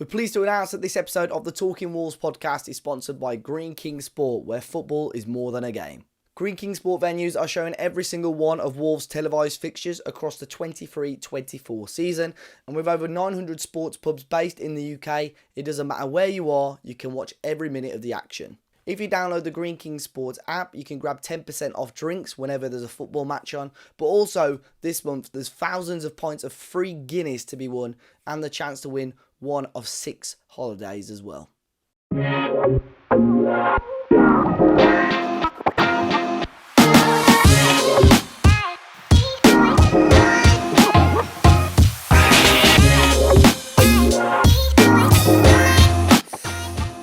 We're pleased to announce that this episode of the Talking Wolves podcast is sponsored by Green King Sport, where football is more than a game. Green King Sport venues are showing every single one of Wolves' televised fixtures across the 23-24 season, and with over 900 sports pubs based in the UK, it doesn't matter where you are, you can watch every minute of the action. If you download the Green King Sports app, you can grab 10% off drinks whenever there's a football match on. But also, this month, there's thousands of pints of free Guinness to be won and the chance to win one of 6 holidays as well.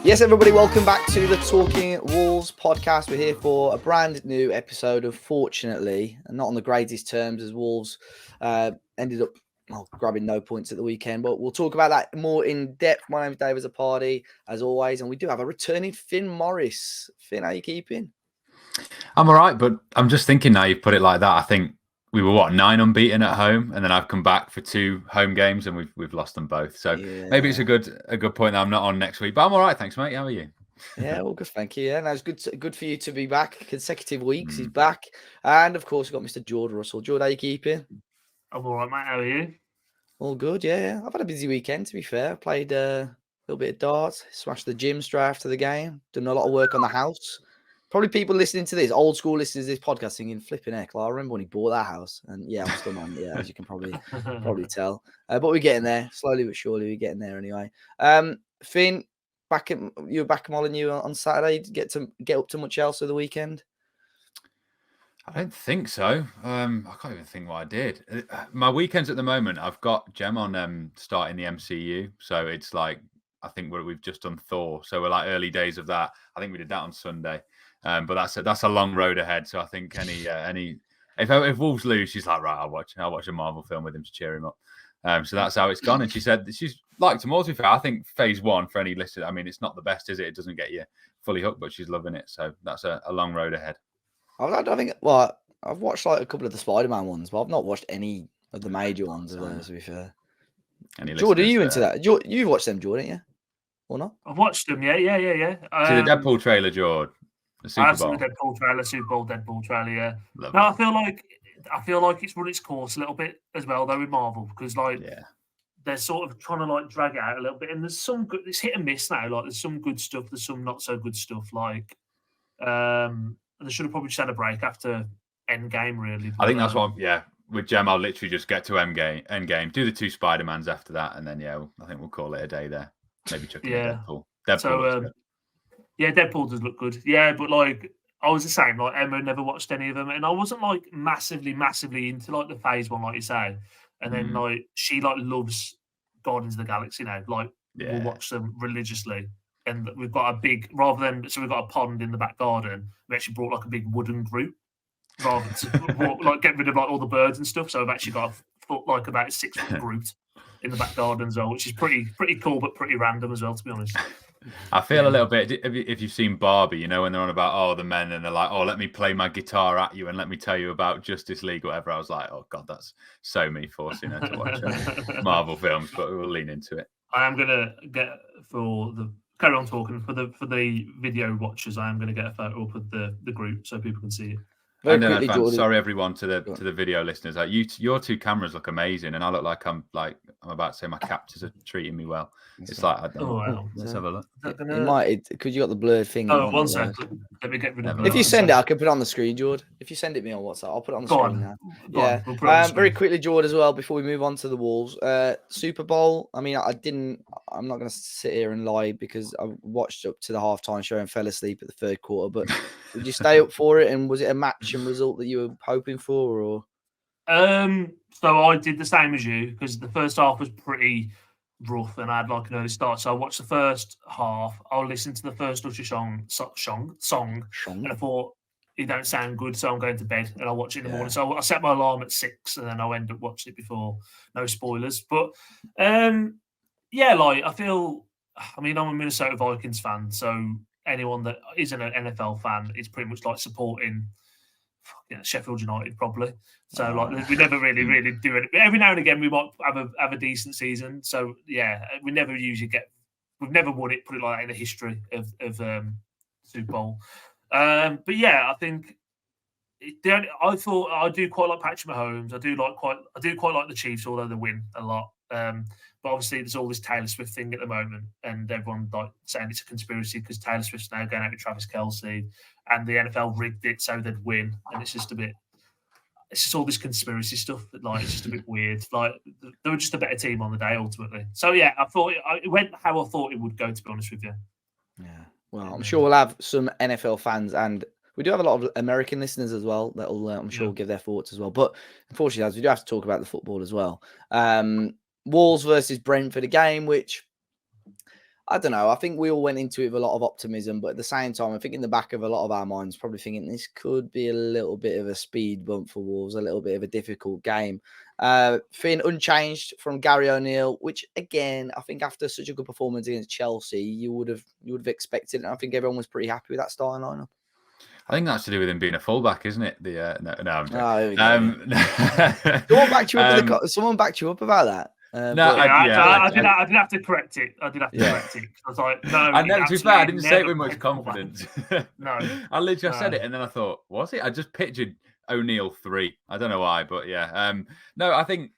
Yes, everybody, welcome back to the Talking Wolves podcast. We're here for a brand new episode, unfortunately, and not on the greatest terms, as Wolves ended up grabbing no points at the weekend. But we'll talk about that more in depth. My name is David Zapardi, as always, and we do have a returning Finn Morris. Finn, how are you keeping? I'm all right, but I'm just thinking now you've put it like that. I think we were 9 unbeaten at home, and then I've come back for 2 home games, and we've lost them both. So maybe it's a good point that I'm not on next week. But I'm all right, thanks, mate. How are you? Yeah, all good, thank you. Yeah, no, it's good for you to be back. Consecutive weeks, he's back, and of course we've got Mr. Jord Russell. Jord, how are you keeping? I'm all right, mate. How are you? All good, yeah. I've had a busy weekend, to be fair. I played a little bit of darts, smashed the gym straight after the game, done a lot of work on the house. Probably people listening to this, old school listeners to this podcast, thinking, flipping heck. Like, I remember when he bought that house, and yeah, I'm still on, yeah, as you can probably tell. But we're getting there, slowly but surely. We're getting there anyway. Finn, you were back at Molineux on Saturday. Did you get up to much else of the weekend? I don't think so. I can't even think what I did. My weekends at the moment, I've got Gem on starting the MCU, so it's like I think we've just done Thor, so we're like early days of that. I think we did that on Sunday, but that's a long road ahead. So I think if Wolves lose, she's like, right, I'll watch a Marvel film with him to cheer him up. So that's how it's gone. And she said she's liked them all. To be fair, I think phase 1 for any listener, I mean, it's not the best, is it? It doesn't get you fully hooked, but she's loving it. So that's a long road ahead. I've watched like a couple of the Spider-Man ones, but I've not watched any of the major ones of those, to be fair. Jordan, are you into that? You've watched them, Jordan, yeah? Or not? I've watched them, yeah. See the Deadpool trailer, Jord? The Super Bowl. I've seen the Deadpool trailer, yeah. No, I feel like it's run its course a little bit as well, though, with Marvel, because they're sort of trying to like drag it out a little bit, and there's some good. It's hit and miss now. Like there's some good stuff, there's some not so good stuff. Like, they should have probably just had a break after Endgame, really. But, I think that's what. With Gem, I'll literally just get to Endgame, do the 2 Spider-Mans after that, and then I think we'll call it a day there. Maybe chuck in Deadpool. Deadpool does look good. Yeah, but like I was the same. Like Emma never watched any of them, and I wasn't like massively into like the phase 1, like you say. And then like she like loves Guardians of the Galaxy now. Like we'll watch them religiously. And we've got we've got a pond in the back garden. We actually brought like a big wooden group rather than like get rid of like all the birds and stuff. So I've actually got like about a 6-foot group in the back garden as well, which is pretty cool, but pretty random as well, to be honest. I feel a little bit, if you've seen Barbie, when they're on about, the men, and they're like, let me play my guitar at you and let me tell you about Justice League, whatever. I was like, oh, God, that's so me forcing her to watch Marvel films, but we'll lean into it. I am going to carry on talking, for the video watchers, I am going to get a photo up of the group so people can see it. Sorry, everyone, to the video listeners. Like your 2 cameras look amazing, and I look like I'm about to say my captors are treating me well. It's like I don't know. Let's have a look. It might, because you got the blurred thing. One second. Let me get rid of it. If you send it, I can put it on the screen, Jord. If you send it me on WhatsApp, I'll put it on the screen now. Yeah. Very quickly, Jord, as well, before we move on to the Wolves. Super Bowl. I mean, I'm not going to sit here and lie, because I watched up to the halftime show and fell asleep at the 3rd quarter. But did you stay up for it? And was it a match and result that you were hoping for, or? So I did the same as you, because the first half was pretty rough and I had like an early start. So I watched the first half. I listened to the first Usher song, and I thought, it don't sound good, so I'm going to bed and I'll watch it in the morning. So I set my alarm at 6 and then I'll end up watching it before. No spoilers. But I'm a Minnesota Vikings fan, so anyone that isn't an NFL fan is pretty much like supporting Sheffield United probably. So like we never really do it. But every now and again we might have a decent season. So yeah, we never usually we've never won it. Put it like that in the history of Super Bowl. But yeah, I think. I thought I do quite like Patrick Mahomes. I do quite like the Chiefs, although they win a lot. But obviously, there's all this Taylor Swift thing at the moment, and everyone like saying it's a conspiracy because Taylor Swift's now going out with Travis Kelce, and the NFL rigged it so they'd win, and it's just all this conspiracy stuff that like it's just a bit weird. Like they were just a better team on the day ultimately. So yeah, I thought it went how I thought it would go. To be honest with you. Yeah. Well, I'm sure we'll have some NFL fans and. We do have a lot of American listeners as well that'll, I'm sure, give their thoughts as well. But unfortunately, as we do have to talk about the football as well. Wolves versus Brentford, a game which, I don't know, I think we all went into it with a lot of optimism. But at the same time, I think in the back of a lot of our minds, probably thinking this could be a little bit of a speed bump for Wolves, a little bit of a difficult game. Finn unchanged from Gary O'Neill, which, again, I think after such a good performance against Chelsea, you would have expected. And I think everyone was pretty happy with that starting lineup. I think that's to do with him being a fullback, isn't it? No, I'm joking. Someone backed you up about that. I did have to correct it. I was like, no. I know. To be fair, I didn't say it with much confidence. No, I literally said it, and then I thought, was it? I just pictured O'Neill 3. I don't know why, but yeah. No, I think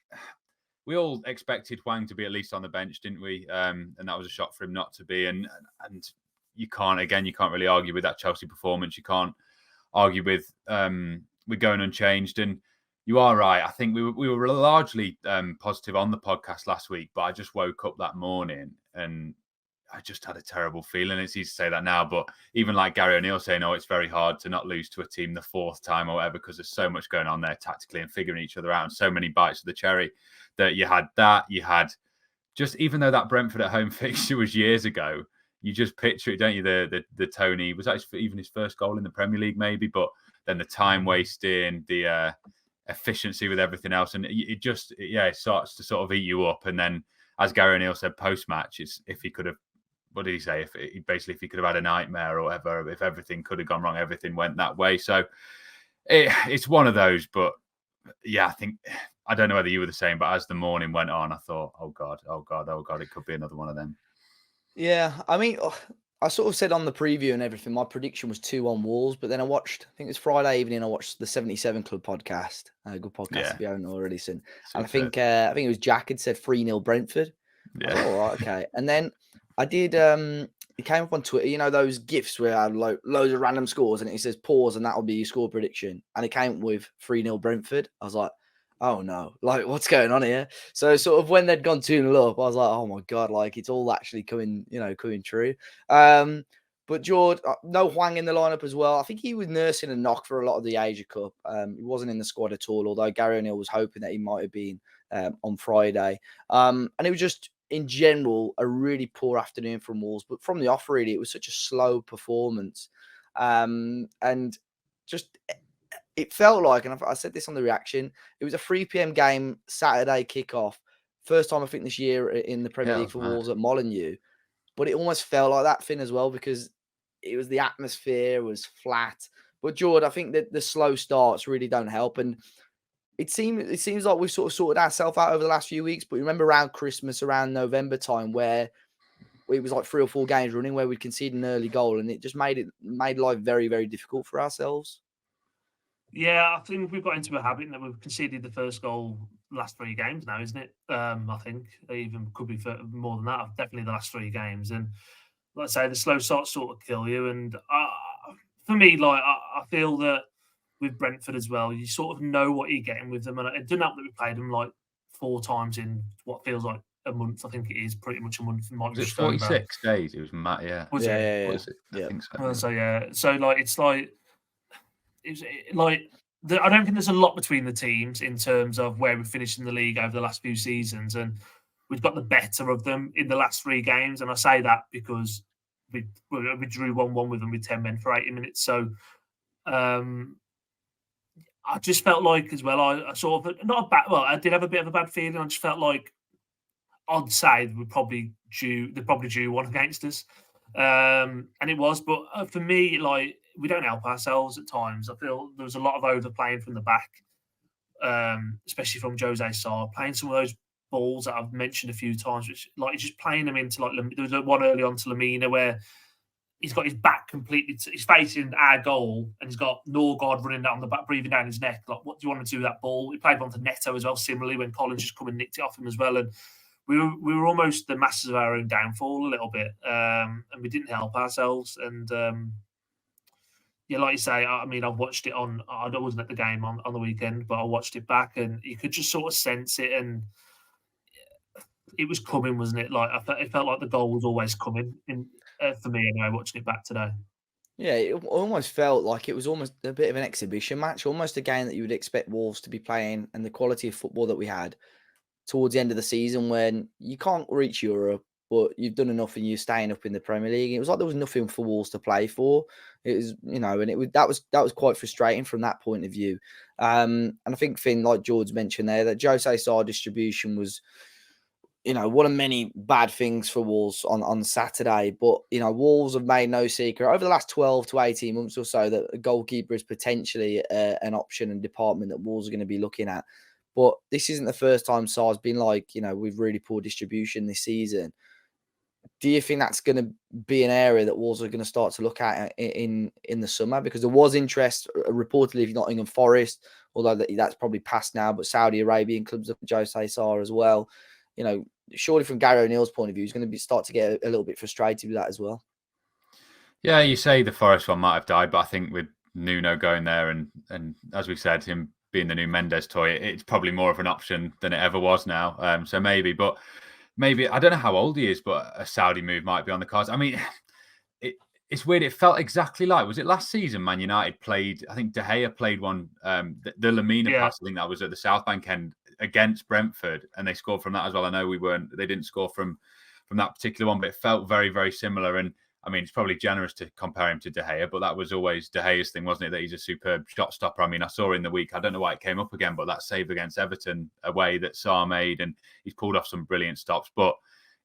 we all expected Hwang to be at least on the bench, didn't we? And that was a shock for him not to be. And you can't really argue with that Chelsea performance. You can't argue with we're going unchanged. And you are right. I think we were largely positive on the podcast last week, but I just woke up that morning and I just had a terrible feeling. It's easy to say that now, but even like Gary O'Neill saying, it's very hard to not lose to a team the 4th time or whatever, because there's so much going on there tactically and figuring each other out and so many bites of the cherry that you had just, even though that Brentford at home fixture was years ago, you just picture it, don't you? The Tony, was that even his first goal in the Premier League, maybe? But then the time wasting, the efficiency with everything else, and it starts to sort of eat you up. And then, as Gary O'Neill said post-match, it's if he could have, what did he say? If he could have had a nightmare or whatever, if everything could have gone wrong, everything went that way. So it's one of those. But yeah, I don't know whether you were the same, but as the morning went on, I thought, oh God, it could be another one of them. Yeah, I mean, I sort of said on the preview and everything, my prediction was 2-1 Wolves, but then I think it was Friday evening, I watched the 77 Club podcast, a good podcast if you haven't already seen. And I think it was Jack had said 3-0 Brentford. Yeah. All right, okay. And then I did, it came up on Twitter, you know, those GIFs where I had loads of random scores and it says pause and that'll be your score prediction. And it came with 3-0 Brentford. I was like, oh no, like what's going on here? So sort of when they'd gone 2-0 up, I was like, oh my God, like it's all actually coming true. But Jord, no Hwang in the lineup as well. I think he was nursing a knock for a lot of the Asia Cup. He wasn't in the squad at all, although Gary O'Neill was hoping that he might have been on Friday. And it was just, in general, a really poor afternoon from Wolves. But from the off, really, it was such a slow performance. And just... it felt like, and I said this on the reaction, it was a 3 p.m. game, Saturday kickoff. First time, I think, this year in the Premier League for Wolves at Molineux. But it almost felt like that, Finn, as well, because it was the atmosphere was flat. But, Jord, I think that the slow starts really don't help. And it seems like we've sort of sorted ourselves out over the last few weeks. But remember around Christmas, around November time, where it was like 3 or 4 games running where we'd conceded an early goal. And it just made life very, very difficult for ourselves. Yeah, I think we've got into a habit that we've conceded the first goal last 3 games now, isn't it? I think it even could be more than that. Definitely the last 3 games. And like I say, the slow starts sort of kill you. And for me, like I feel that with Brentford as well, you sort of know what you're getting with them. And it didn't help that we played them like 4 times in what feels like a month. I think it is pretty much a month. Was it 46 days? It was mad, yeah. Was it? Was it? I think so. So yeah. So like it's like I don't think there's a lot between the teams in terms of where we finished in the league over the last few seasons, and we've got the better of them in the last 3 games. And I say that because we drew 1-1 with them with 10 men for 80 minutes. So I just felt like as well, I sort of I did have a bit of a bad feeling. I just felt like I'd say they probably drew one against us. And it was, but for me, like we don't help ourselves at times. I feel there was a lot of overplaying from the back, especially from Jose Sarr, playing some of those balls that I've mentioned a few times, which like just playing them into like there was one early on to Lamina where he's got his back completely, he's facing our goal and he's got Norgard running down the back, breathing down his neck. Like, what do you want to do with that ball? He played one to Neto as well, similarly, when Collins just come and nicked it off him as well. And we were almost the masters of our own downfall a little bit, and we didn't help ourselves. And yeah, like you say, I mean, I've watched it on. I wasn't at the game on the weekend, but I watched it back, and you could just sort of sense it, and it was coming, wasn't it? Like it felt like the goal was always coming in for me anyway. Watching it back today. Yeah, it almost felt like it was almost a bit of an exhibition match, almost a game that you would expect Wolves to be playing, and the quality of football that we had towards the end of the season when you can't reach Europe, but you've done enough and you're staying up in the Premier League. It was like there was nothing for Wolves to play for. It was, and that was quite frustrating from that point of view. And I think Finn, like Jord's mentioned there, that Jose Sarr distribution was, one of many bad things for Wolves on Saturday. But, Wolves have made no secret over the last 12 to 18 months or so that a goalkeeper is potentially an option and department that Wolves are going to be looking at. But this isn't the first time Sarr's been like, we've really poor distribution this season. Do you think that's going to be an area that Wolves are going to start to look at in the summer? Because there was interest, reportedly, if Nottingham Forest, although that's probably past now, but Saudi Arabian clubs up with Jose Sarr as well. Surely from Gary O'Neill's point of view, he's going to start to get a little bit frustrated with that as well. Yeah, you say the Forest one might have died, but I think with Nuno going there and as we said, him being the new Mendes toy, it's probably more of an option than it ever was now. So maybe I don't know how old he is, but a Saudi move might be on the cards. I mean, it's weird. It felt exactly like, was it last season Man United played, I think De Gea played one, the Lamina pass, I think that was at the South Bank end against Brentford, and they scored from that as well. I know they didn't score from that particular one, but it felt very, very similar. And I mean, it's probably generous to compare him to De Gea, but that was always De Gea's thing, wasn't it? That he's a superb shot stopper. I mean, I saw in the week, I don't know why it came up again, but that save against Everton away that Sarr made, and he's pulled off some brilliant stops. But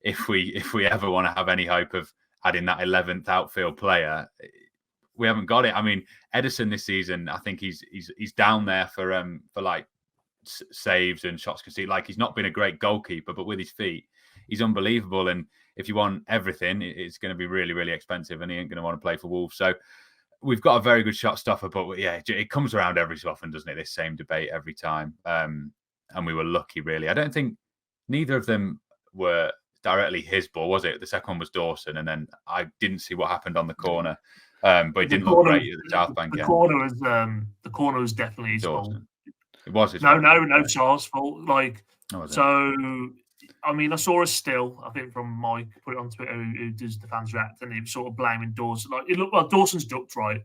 if we ever want to have any hope of adding that 11th outfield player, we haven't got it. I mean, Ederson this season, I think he's down there for like saves and shots conceded. Like, he's not been a great goalkeeper, but with his feet, he's unbelievable. And if you want everything, it's going to be really, really expensive, and he ain't going to want to play for Wolves. So we've got a very good shot stopper, but yeah, it comes around every so often, doesn't it? This same debate every time. And we were lucky, really. I don't think neither of them were directly his ball, was it? The second one was Dawson, and then I didn't see what happened on the corner, but it didn't look great at the South Bank. The corner was definitely his fault. It was his fault. No, Yeah. Sarr's fault. I mean, I saw a still, I think, from Mike, put it on Twitter, who does the fans react, and he was sort of blaming Dawson. Like, it looked like Dawson's ducked, right?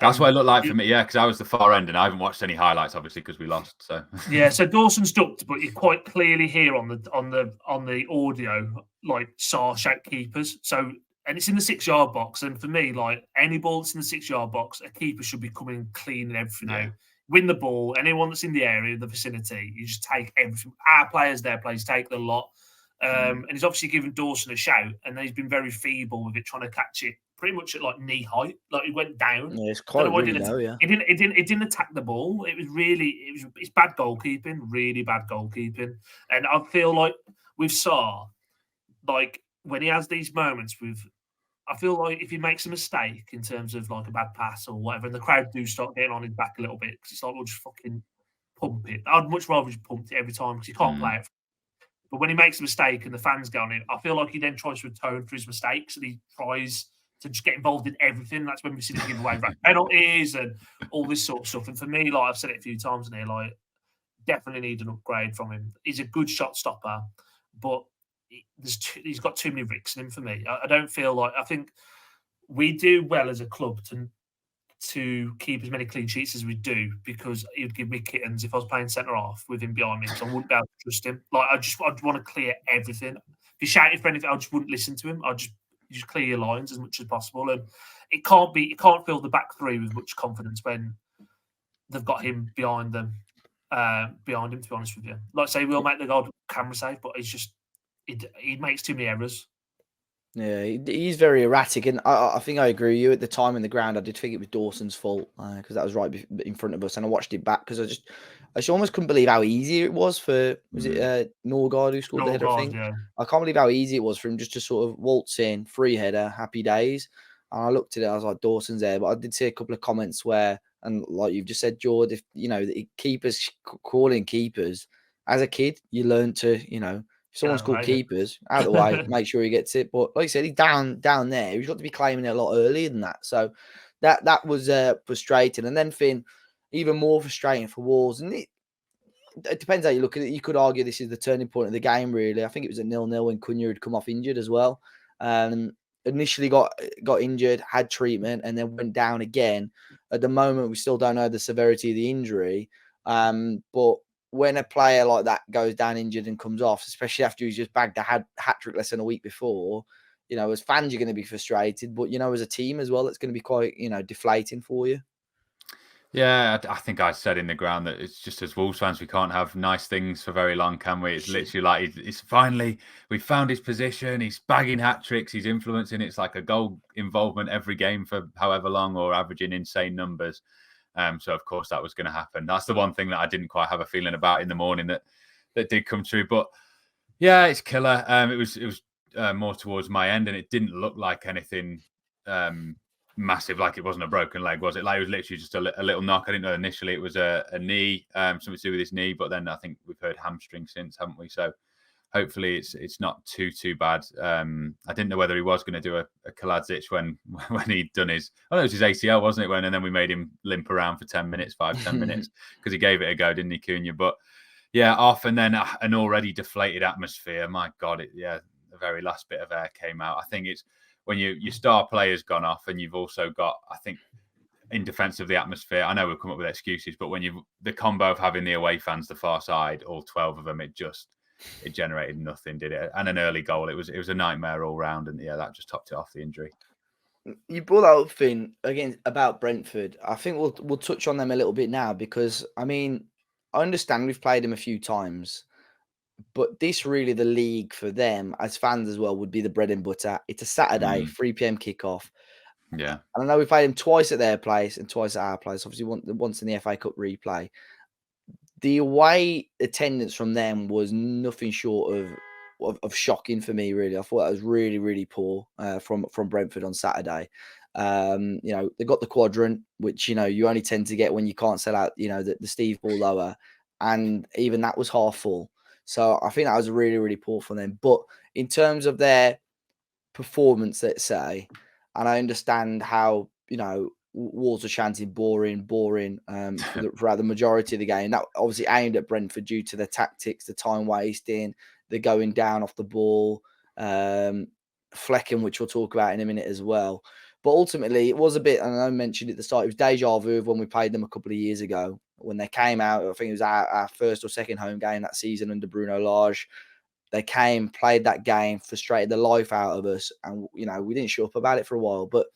That's what it looked like for me, yeah, because I was the far end, and I haven't watched any highlights, obviously, because we lost. So yeah, so Dawson's ducked, but you quite clearly hear on the audio, like, Sarr shout keepers. So, and it's in the 6-yard box, and for me, like, any ball that's in the 6-yard box, a keeper should be coming clean and everything out. Win the ball. Anyone that's in the area, the vicinity, you just take everything. Our players, their players, take the lot. And he's obviously given Dawson a shout, and he's been very feeble with it, trying to catch it pretty much at like knee height. Like, it went down. Yeah, it's quite really low, yeah. It didn't attack the ball. It's bad goalkeeping, really bad goalkeeping. And I feel like with Sarr, like, when he has these moments I feel like if he makes a mistake in terms of like a bad pass or whatever, and the crowd do start getting on his back a little bit, because it's like, we'll just fucking pump it. I'd much rather just pump it every time, because he can't play it. But when he makes a mistake and the fans go on it, I feel like he then tries to atone for his mistakes, and he tries to just get involved in everything. That's when we see him give away penalties and all this sort of stuff. And for me, like I've said it a few times in here, like, definitely need an upgrade from him. He's a good shot stopper, but he's got too many ricks in him for me. I don't feel like, I think we do well as a club to keep as many clean sheets as we do, because he would give me kittens if I was playing centre half with him behind me, because I wouldn't be able to trust him. Like, I'd want to clear everything. If he shouted for anything, I just wouldn't listen to him. I'd just clear your lines as much as possible. And it can't fill the back three with much confidence when they've got him behind him, to be honest with you. Like I say, we'll make the goal camera safe, but he's just, he makes too many errors. Yeah, he's very erratic, and I think I agree with you. At the time in the ground, I did think it was Dawson's fault because that was right in front of us, and I watched it back because I just almost couldn't believe how easy it was for was it Norgard who scored the header? I think Yeah. I can't believe how easy it was for him just to sort of waltz in, free header, happy days. And I looked at it, I was like, Dawson's there, but I did see a couple of comments where, and like you've just said, Jord, if keepers calling keepers as a kid, you learn to if someone's called keepers, out of the way, make sure he gets it. But like I said, he's down there. He's got to be claiming it a lot earlier than that. So that was frustrating. And then Finn, even more frustrating for Wolves. And it depends how you look at it. You could argue this is the turning point of the game, really. I think it was a 0-0 when Cunha had come off injured as well. Initially got injured, had treatment, and then went down again. At the moment, we still don't know the severity of the injury. But when a player like that goes down injured and comes off, especially after he's just bagged a hat trick less than a week before, as fans, you're going to be frustrated. But, as a team as well, it's going to be quite, deflating for you. Yeah, I think I said in the ground that it's just as Wolves fans, we can't have nice things for very long, can we? It's literally like it's finally we found his position. He's bagging hat tricks. He's influencing. It's like a goal involvement every game for however long, or averaging insane numbers. So of course that was going to happen. That's the one thing that I didn't quite have a feeling about in the morning that did come true. But yeah, it's killer. It was more towards my end, and it didn't look like anything massive. Like it wasn't a broken leg, was it? Like it was literally just a little knock. I didn't know initially it was a knee, something to do with his knee, but then I think we've heard hamstring since, haven't we? So hopefully it's not too bad. I didn't know whether he was going to do a Kaladzic when he'd done his. Oh, it was his ACL, wasn't it? And then we made him limp around for 10 minutes, 5-10 minutes, because he gave it a go, didn't he, Cunha? But yeah, off, and then an already deflated atmosphere. My God, the very last bit of air came out. I think it's when your star player's gone off, and you've also got, I think, in defence of the atmosphere. I know we've come up with excuses, but when the combo of having the away fans, the far side, all 12 of them, it generated nothing, did it? And an early goal. It was a nightmare all round, and yeah, that just topped it off, the injury. You brought that up, Finn, again about Brentford. I think we'll touch on them a little bit now because I mean I understand we've played them a few times, but this really the league for them as fans as well would be the bread and butter. It's a Saturday, 3 p.m. kickoff. Yeah, and I know we played them twice at their place and twice at our place. Obviously, once in the FA Cup replay. The away attendance from them was nothing short of shocking for me. Really, I thought that was really, really poor from Brentford on Saturday. They got the quadrant, which you only tend to get when you can't sell out. The Steve Ball lower, and even that was half full. So I think that was really, really poor for them. But in terms of their performance, let's say, and I understand how Wolves are chanting boring throughout the majority of the game. That obviously aimed at Brentford due to the tactics, the time wasting, the going down off the ball, Flecken, which we'll talk about in a minute as well. But ultimately, it was a bit, and I mentioned at the start, it was deja vu of when we played them a couple of years ago. When they came out, I think it was our first or second home game that season under Bruno Lage. They came, played that game, frustrated the life out of us, and we didn't shut up about it for a while. But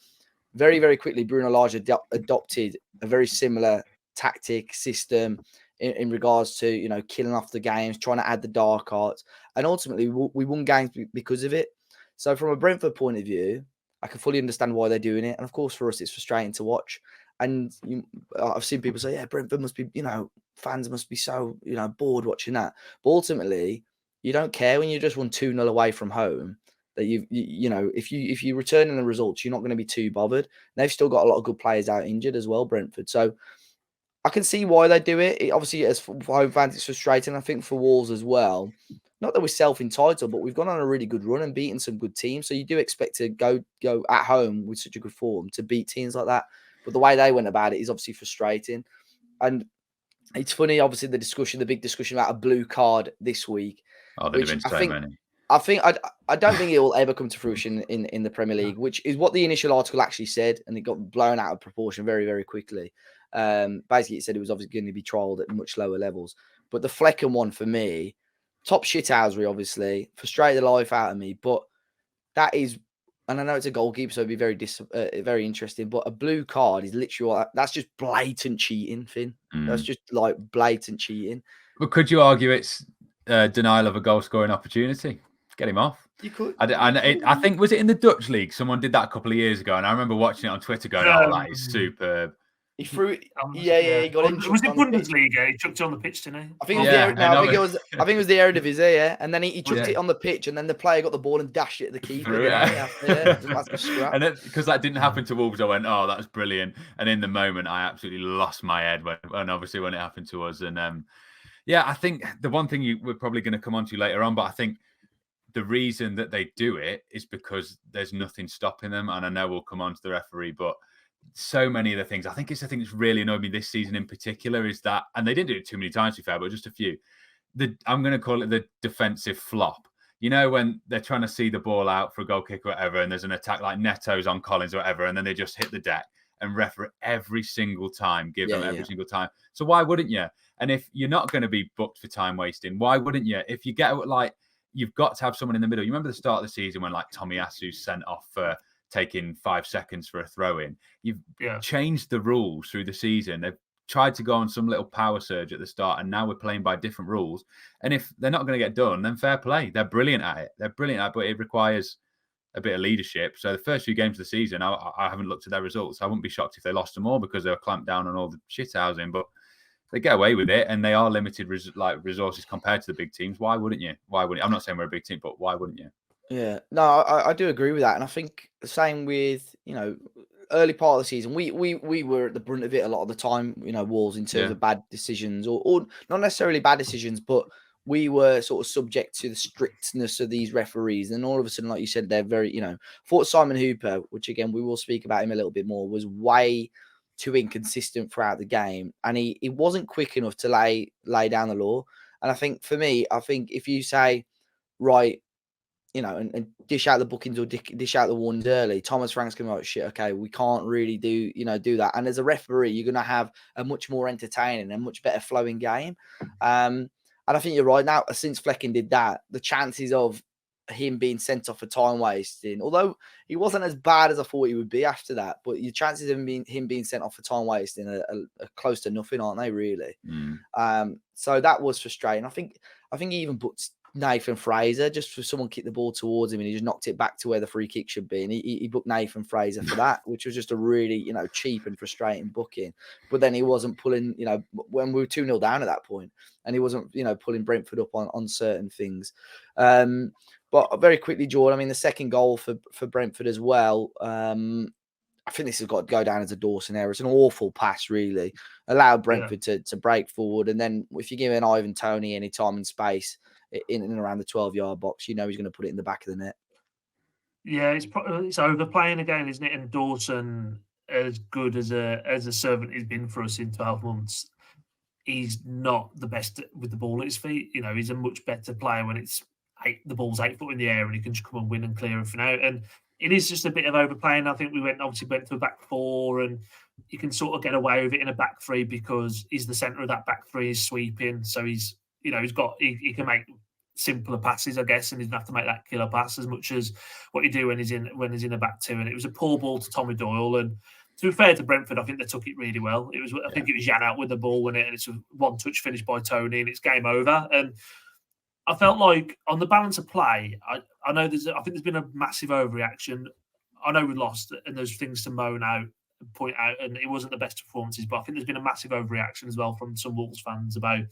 very, very quickly, Bruno Lage adopted a very similar tactic system in regards to killing off the games, trying to add the dark arts, and ultimately we won games because of it. So from a Brentford point of view, I can fully understand why they're doing it, and of course for us it's frustrating to watch. And I've seen people say, "Yeah, Brentford must be, fans must be so bored watching that," but ultimately you don't care when you just won 2-0 away from home. That if you return in the results, you're not going to be too bothered. They've still got a lot of good players out injured as well, Brentford. So I can see why they do it. Obviously, as for home fans, it's frustrating. I think for Wolves as well. Not that we're self-entitled, but we've gone on a really good run and beaten some good teams. So you do expect to go at home with such a good form to beat teams like that. But the way they went about it is obviously frustrating. And it's funny, obviously, the big discussion about a blue card this week. Oh, there'd have been so many. I don't think it will ever come to fruition in the Premier League, which is what the initial article actually said, and it got blown out of proportion very, very quickly. Basically, it said it was obviously going to be trialled at much lower levels. But the Flecken one for me, top shithousery, obviously, frustrated the life out of me. But that is, and I know it's a goalkeeper, so it'd be very interesting. But a blue card is literally that's just blatant cheating, Finn. That's just like blatant cheating. But could you argue it's denial of a goal scoring opportunity? Get him off. You could. I think, was it in the Dutch league? Someone did that a couple of years ago, and I remember watching it on Twitter going, "Oh, that is superb." He threw it. Yeah, he got him. Was it Bundesliga? He chucked it on the pitch, didn't he? I think it was the Eredivisie, yeah. And then he chucked it on the pitch, and then the player got the ball and dashed it at the keeper. And because that didn't happen to Wolves, I went, "Oh, that's brilliant." And in the moment, I absolutely lost my head when obviously when it happened to us. And I think the one thing we're probably going to come on to later on, but I think the reason that they do it is because there's nothing stopping them. And I know we'll come on to the referee, but so many of the things, I think it's the thing that's really annoyed me this season in particular is that, and they didn't do it too many times to be fair, but just a few, I'm going to call it the defensive flop. You know, when they're trying to see the ball out for a goal kick or whatever, and there's an attack like Neto's on Collins or whatever, and then they just hit the deck and referee every single time, give them every single time. So why wouldn't you? And if you're not going to be booked for time wasting, why wouldn't you? If you get you've got to have someone in the middle. You remember the start of the season when Tommy Asu's sent off for taking 5 seconds for a throw in. You've changed the rules through the season. They've tried to go on some little power surge at the start, and now we're playing by different rules. And if they're not going to get done, then fair play. They're brilliant at it. But it requires a bit of leadership. So the first few games of the season, I haven't looked at their results. I wouldn't be shocked if they lost them more because they were clamped down on all the shithousing. But they get away with it, and they are limited resources compared to the big teams. Why wouldn't you? I'm not saying we're a big team, but why wouldn't you? Yeah, no, I do agree with that, and I think the same with early part of the season. We were at the brunt of it a lot of the time. Wolves in terms of bad decisions, or not necessarily bad decisions, but we were sort of subject to the strictness of these referees. And all of a sudden, like you said, they're very thought Simon Hooper, which again we will speak about him a little bit more, was way too inconsistent throughout the game, and he wasn't quick enough to lay down the law. And I think for me, if you say right, and dish out the bookings or dish out the ones early, Thomas Frank's going to be like, shit, okay, we can't really do that. And as a referee, you're going to have a much more entertaining and much better flowing game. And I think you're right. Now, since Flecken did that, the chances of him being sent off for time wasting, although he wasn't as bad as I thought he would be after that, but your chances of him being sent off for time wasting are close to nothing, aren't they, really? So that was frustrating. I think he even booked Nathan Fraser just for someone kicked the ball towards him and he just knocked it back to where the free kick should be, and he booked Nathan Fraser for that, which was just a really cheap and frustrating booking. But then he wasn't pulling when we were 2-0 down at that point, and he wasn't pulling Brentford up on certain things. But very quickly, Jord, I mean the second goal for Brentford as well, I think this has got to go down as a Dawson error. It's an awful pass, really. Allowed Brentford to break forward, and then if you give an Ivan Toney any time and space in and around the 12-yard box, he's going to put it in the back of the net. Yeah, it's overplaying again, isn't it? And Dawson, as good as a servant he's been for us in 12 months, he's not the best with the ball at his feet. He's a much better player when the ball's 8 foot in the air and he can just come and win and clear everything out. And it is just a bit of overplaying. I think we went to a back four, and you can sort of get away with it in a back three because he's the centre of that back three, is sweeping. So he can make simpler passes, I guess, and he doesn't have to make that killer pass as much as what you do when he's in a back two. And it was a poor ball to Tommy Doyle. And to be fair to Brentford, I think they took it really well. I think it was Jan out with the ball and it's a one-touch finish by Toney, and it's game over. And I felt like on the balance of play, I think there's been a massive overreaction. I know we lost, and there's things to moan out and point out, and it wasn't the best performances, but I think there's been a massive overreaction as well from some Wolves fans about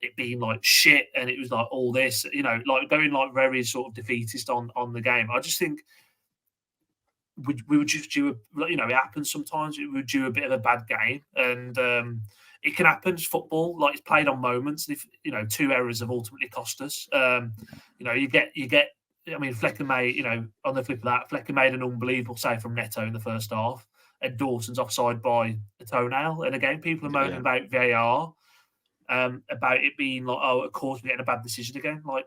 it being like shit, and it was like all this, like going like very sort of defeatist on the game. I just think we were just due, it happens sometimes. We were due a bit of a bad game, and it can happen. It's football, like it's played on moments. If 2 errors have ultimately cost us, you get. I mean, Flecken made, on the flip of that, Flecken made an unbelievable save from Neto in the first half, and Dawson's offside by a toenail. And again, people are moaning about VAR. About it being like, oh, of course we're getting a bad decision again. Like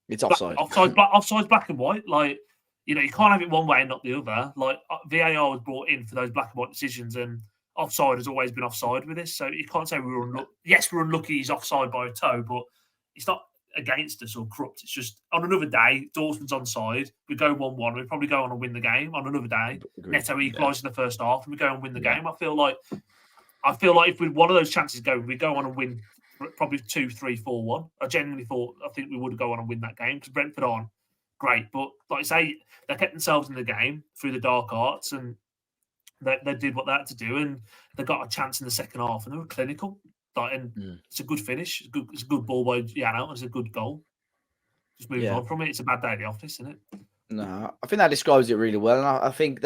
it's offside. Offside's black and white. Like you can't have it one way and not the other. Like VAR was brought in for those black and white decisions, and offside has always been offside with this. So you can't say we were unlucky. Yes, we're unlucky he's offside by a toe, but it's not against us or corrupt. It's just on another day, Dawson's onside. We go 1-1. We probably go on and win the game. On another day, Neto equalises in the first half, and we go and win the game. I feel like if we one of those chances we go on and win probably 2-3-4-1. I think we would go on and win that game because Brentford aren't great. But like I say, they kept themselves in the game through the dark arts, and they did what they had to do, and they got a chance in the second half, and they were clinical. And it's a good finish. It's a good ball by Yano. It's a good goal. Just moving on from it. It's a bad day at the office, isn't it? No, I think that describes it really well. And I think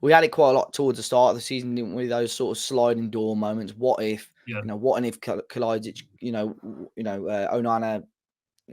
we had it quite a lot towards the start of the season, didn't we? Those sort of sliding door moments. What if, what if Kalajdzic, Onana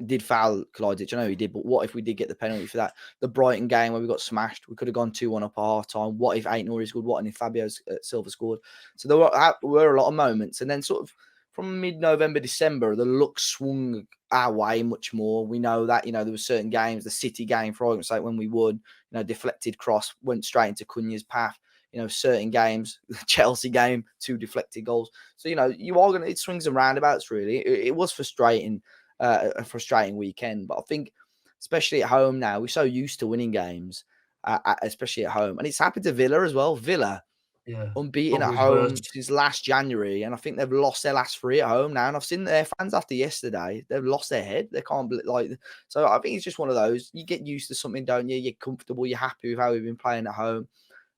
did foul Kalajdzic? I know he did, but what if we did get the penalty for that? The Brighton game where we got smashed, we could have gone 2-1 up at half time. What if Aït-Nouri scored? What if Fabio Silva scored? So there were a lot of moments. And then sort of from mid-November, December, the luck swung our way much more. We know that, there were certain games, the City game, for argument's sake, when we would, deflected cross, went straight into Cunha's path. Certain games, the Chelsea game, 2 deflected goals. So, you are going to, it swings and roundabouts, really. It was frustrating, a frustrating weekend. But I think, especially at home now, we're so used to winning games, especially at home. And it's happened to Villa as well. Villa, unbeaten at home since last January, and I think they've lost their last 3 at home now. And I've seen their fans after yesterday; they've lost their head. They can't So I think it's just one of those. You get used to something, don't you? You're comfortable. You're happy with how we've been playing at home.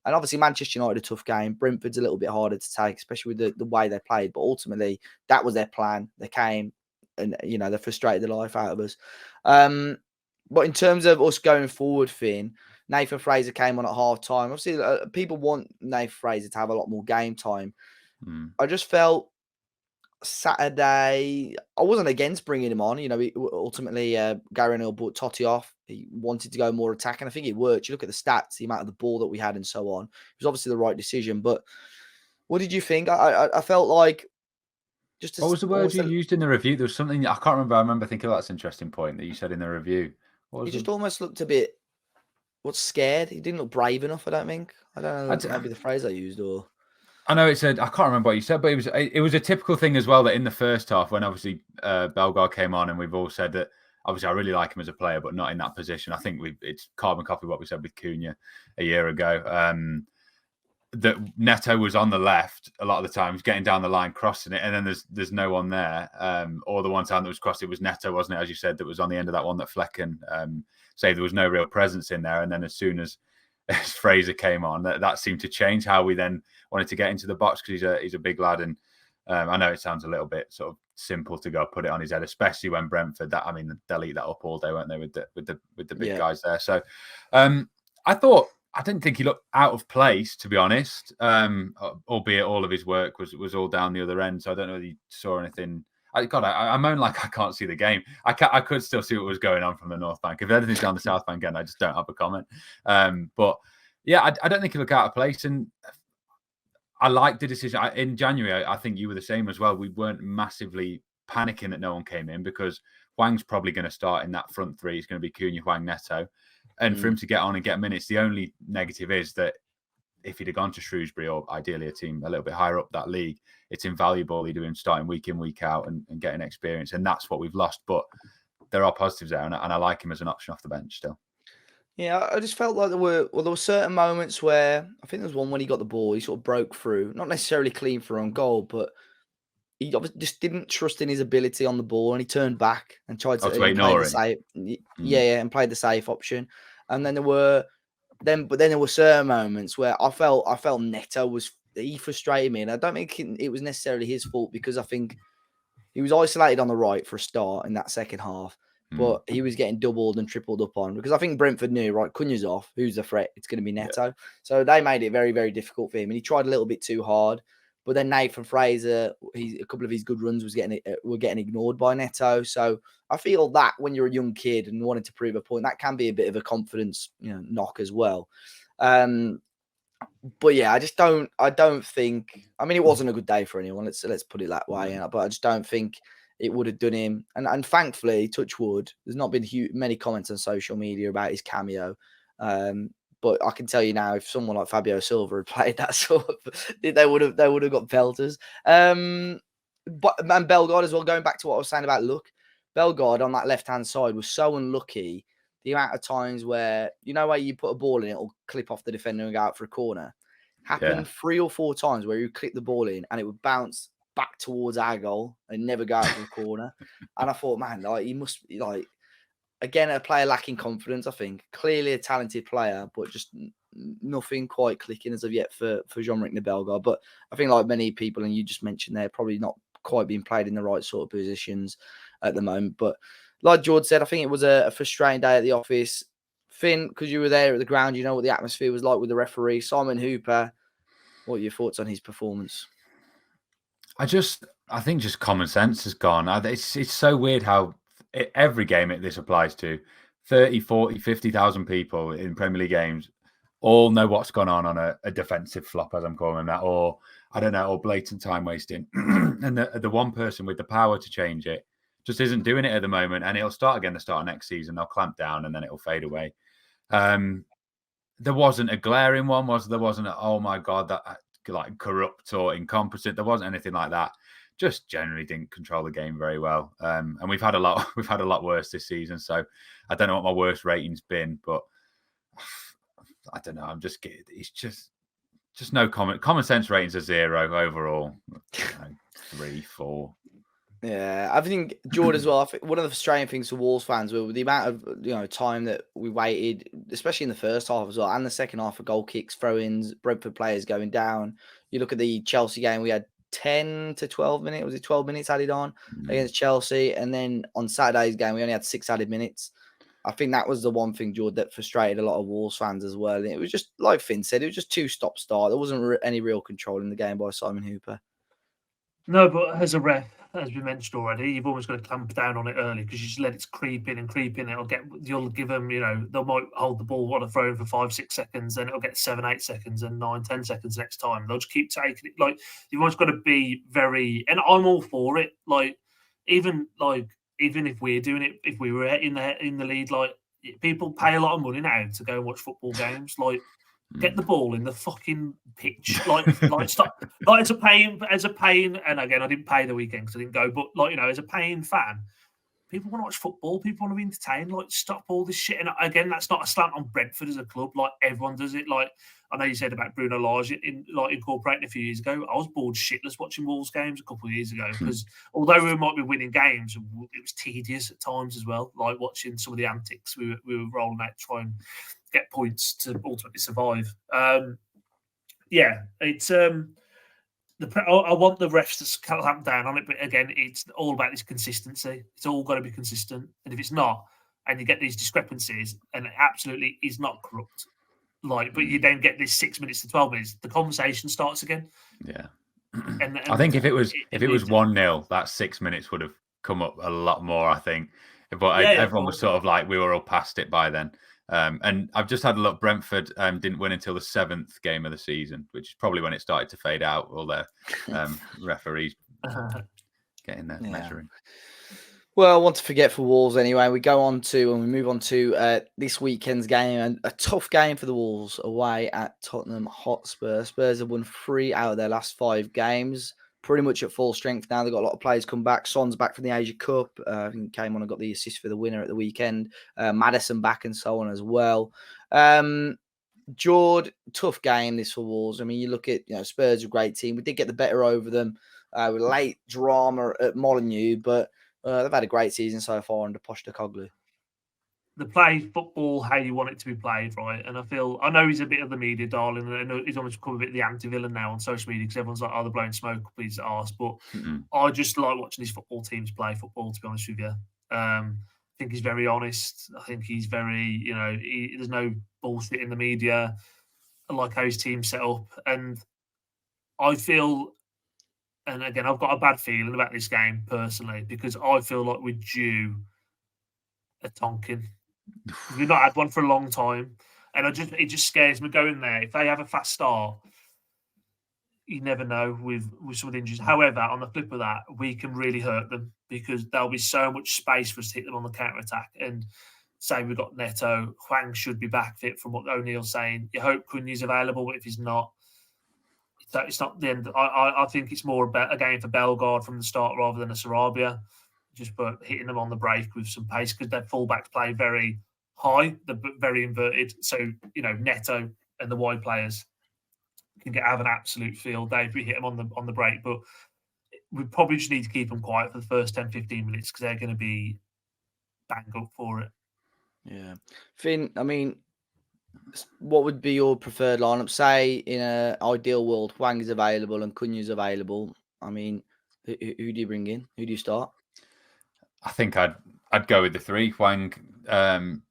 And obviously, Manchester United a tough game. Brentford's a little bit harder to take, especially with the way they played. But ultimately, that was their plan. They came, and they frustrated the life out of us. But in terms of us going forward, Finn, Nathan Fraser came on at half time. Obviously, people want Nathan Fraser to have a lot more game time. I just felt Saturday, I wasn't against bringing him on. Ultimately, Gary O'Neill brought Totti off. He wanted to go more attacking. I think it worked. You look at the stats, the amount of the ball that we had and so on. It was obviously the right decision. But what did you think? I felt like what was the word you used in the review? There was something I can't remember. I remember thinking, that's an interesting point that you said in the review. He just almost looked a bit scared. He didn't look brave enough, I don't think. I don't know, maybe the phrase I used or... I know it said, I can't remember what you said, but it was a typical thing as well that in the first half, when obviously Bellegarde came on, and we've all said that obviously I really like him as a player, but not in that position. I think it's carbon copy what we said with Cunha a year ago. That Neto was on the left a lot of the times, getting down the line, crossing it, and then there's no one there. Or the one time that was crossed, it was Neto, wasn't it? As you said, that was on the end of that one that Flecken saved. There was no real presence in there, and then as soon as Fraser came on, that seemed to change how we then wanted to get into the box, because he's a big lad, and I know it sounds a little bit sort of simple to go put it on his head, especially when Brentford. They'll eat that up all day, won't they, with the big guys there? So I didn't think he looked out of place, to be honest. Albeit all of his work was all down the other end. So I don't know whether you saw anything. I moan like I can't see the game. I could still see what was going on from the North Bank. If anything's down the South Bank end, I just don't have a comment. But yeah, I don't think he looked out of place. And I like the decision. In January, I think you were the same as well. We weren't massively panicking that no one came in, because Hwang's probably going to start in that front 3. It's going to be Cunha, Hwang, Neto. And for him to get on and get minutes, the only negative is that if he'd have gone to Shrewsbury, or ideally a team a little bit higher up that league, it's invaluable. He'd have been starting week in, week out and getting experience. And that's what we've lost. But there are positives there. And I like him as an option off the bench still. Yeah, I just felt like there were certain moments where, I think there was one when he got the ball, he sort of broke through, not necessarily clean for on goal, but he just didn't trust in his ability on the ball, and he turned back and tried to play the safe. And played the safe option. And then there were certain moments where I felt Neto he frustrated me, and I don't think it was necessarily his fault, because I think he was isolated on the right for a start in that second half, but he was getting doubled and tripled up on, because I think Brentford knew, right, Cunha's off, who's the threat? It's going to be Neto. Yeah. So they made it very, very difficult for him, and he tried a little bit too hard. But then Nathan Fraser, a couple of his good runs were getting ignored by Neto. So I feel that when you're a young kid and wanting to prove a point, that can be a bit of a confidence, knock as well. But yeah, I don't think. I mean, it wasn't a good day for anyone. Let's put it that way. But I just don't think it would have done him. And thankfully, touch wood, there's not been many comments on social media about his cameo. But I can tell you now, if someone like Fabio Silva had played that sort of, they would have got pelters. And Bellegarde as well. Going back to what I was saying about luck, Bellegarde on that left hand side was so unlucky. The amount of times where where you put a ball in, it'll clip off the defender and go out for a corner. Happened 3 or 4 times where you clip the ball in and it would bounce back towards our goal and never go out for a corner. And I thought, man, he must again, a player lacking confidence, I think. Clearly a talented player, but just nothing quite clicking as of yet for Jean-Marie Bellegarde. But I think like many people, and you just mentioned, they're probably not quite being played in the right sort of positions at the moment. But like Jord said, I think it was a frustrating day at the office. Finn, because you were there at the ground, you know what the atmosphere was like with the referee. Simon Hooper, what are your thoughts on his performance? I think just common sense has gone. It's so weird how every game this applies to 30, 40, 50,000 people in Premier League games all know what's gone on a defensive flop, as I'm calling that, or I don't know, or blatant time wasting. And the one person with the power to change it just isn't doing it at the moment. And it'll start again the start of next season. They'll clamp down and then it'll fade away. There wasn't a glaring one, was there? Wasn't a, oh my God, that like corrupt or incompetent. There wasn't anything like that. Just generally didn't control the game very well. And we've had a lot worse this season. So I don't know what my worst rating's been, but I don't know. It's just no common sense ratings are 0 overall. 3, 4. Yeah, I think Jord as well. I think one of the frustrating things for Wolves fans were the amount of time that we waited, especially in the first half as well, and the second half for goal kicks, throw-ins, Brentford players going down. You look at the Chelsea game, we had 10 to 12 minutes. Was it 12 minutes added on against Chelsea? And then on Saturday's game, we only had 6 added minutes. I think that was the one thing, Jord, that frustrated a lot of Wolves fans as well. And it was just, like Finn said, it was just 2 stop-start. There wasn't any real control in the game by Simon Hooper. No, but as a ref, as we mentioned already, you've always got to clamp down on it early because you just let it creep in. You'll give them, they might hold the ball on a throw for 5, 6 seconds, then it'll get 7, 8 seconds and 9, 10 seconds next time. They'll just keep taking it. Like, you've always got to be very, and I'm all for it. Even if we're doing it, if we were in the lead, like, people pay a lot of money now to go and watch football games. Like, get the ball in the fucking pitch. Like stop. Like, as a paying, and again, I didn't pay the weekend because I didn't go, but as a paying fan, people want to watch football. People want to be entertained. Like, stop all this shit. And again, that's not a slant on Brentford as a club. Like, everyone does it. Like, I know you said about Bruno Lage incorporating a few years ago. I was bored shitless watching Wolves games a couple of years ago because although we might be winning games, it was tedious at times as well. Like watching some of the antics we were rolling out to try and get points to ultimately survive. It's I want the refs to clamp down on it, but again, it's all about this consistency. It's all got to be consistent, and if it's not, and you get these discrepancies, and it absolutely is not corrupt, but you then get this 6 minutes to 12 minutes, the conversation starts again. Yeah, and I think if it was 1-0, that 6 minutes would have come up a lot more. I think, but everyone was sort of like we were all past it by then. And I've just had a look. Brentford didn't win until the 7th game of the season, which is probably when it started to fade out. All their referees getting there measuring. Well, I want to forget for Wolves anyway. We move on to this weekend's game, and a tough game for the Wolves away at Tottenham Hotspur. Spurs have won 3 out of their last 5 games, pretty much at full strength now. They've got a lot of players come back. Son's back from the Asia Cup. I think he came on and got the assist for the winner at the weekend. Maddison back and so on as well. Jord, tough game this for Wolves. I mean, you look at, Spurs are a great team. We did get the better over them with late drama at Molineux, but they've had a great season so far under Postecoglou. They play football how you want it to be played, right? And I know he's a bit of the media darling, and he's almost become a bit of the anti-villain now on social media because everyone's like, they're blowing smoke up his arse. But I just like watching these football teams play football, to be honest with you. I think he's very honest. I think he's very, there's no bullshit in the media. I like how his team's set up. And I feel, and again, I've got a bad feeling about this game personally because I feel like we're due a Tonkin. We've not had one for a long time, and it just scares me going there. If they have a fast start, you never know with some of the injuries. However, on the flip of that, we can really hurt them because there'll be so much space for us to hit them on the counter attack. And say we've got Neto, Hwang should be back fit from what O'Neill's saying. You hope Cunha's available, but if he's not, it's not the end. I think it's more about a game for Bellegarde from the start rather than a Sarabia. Just hitting them on the break with some pace because their fullbacks play very high, they're very inverted. So, Neto and the wide players can have an absolute field day if we hit them on the break. But we probably just need to keep them quiet for the first 10, 15 minutes because they're going to be bang up for it. Yeah. Finn, I mean, what would be your preferred lineup? Say in an ideal world, Hwang is available and Cunha's available. I mean, who do you bring in? Who do you start? I think I'd go with the three: Hwang,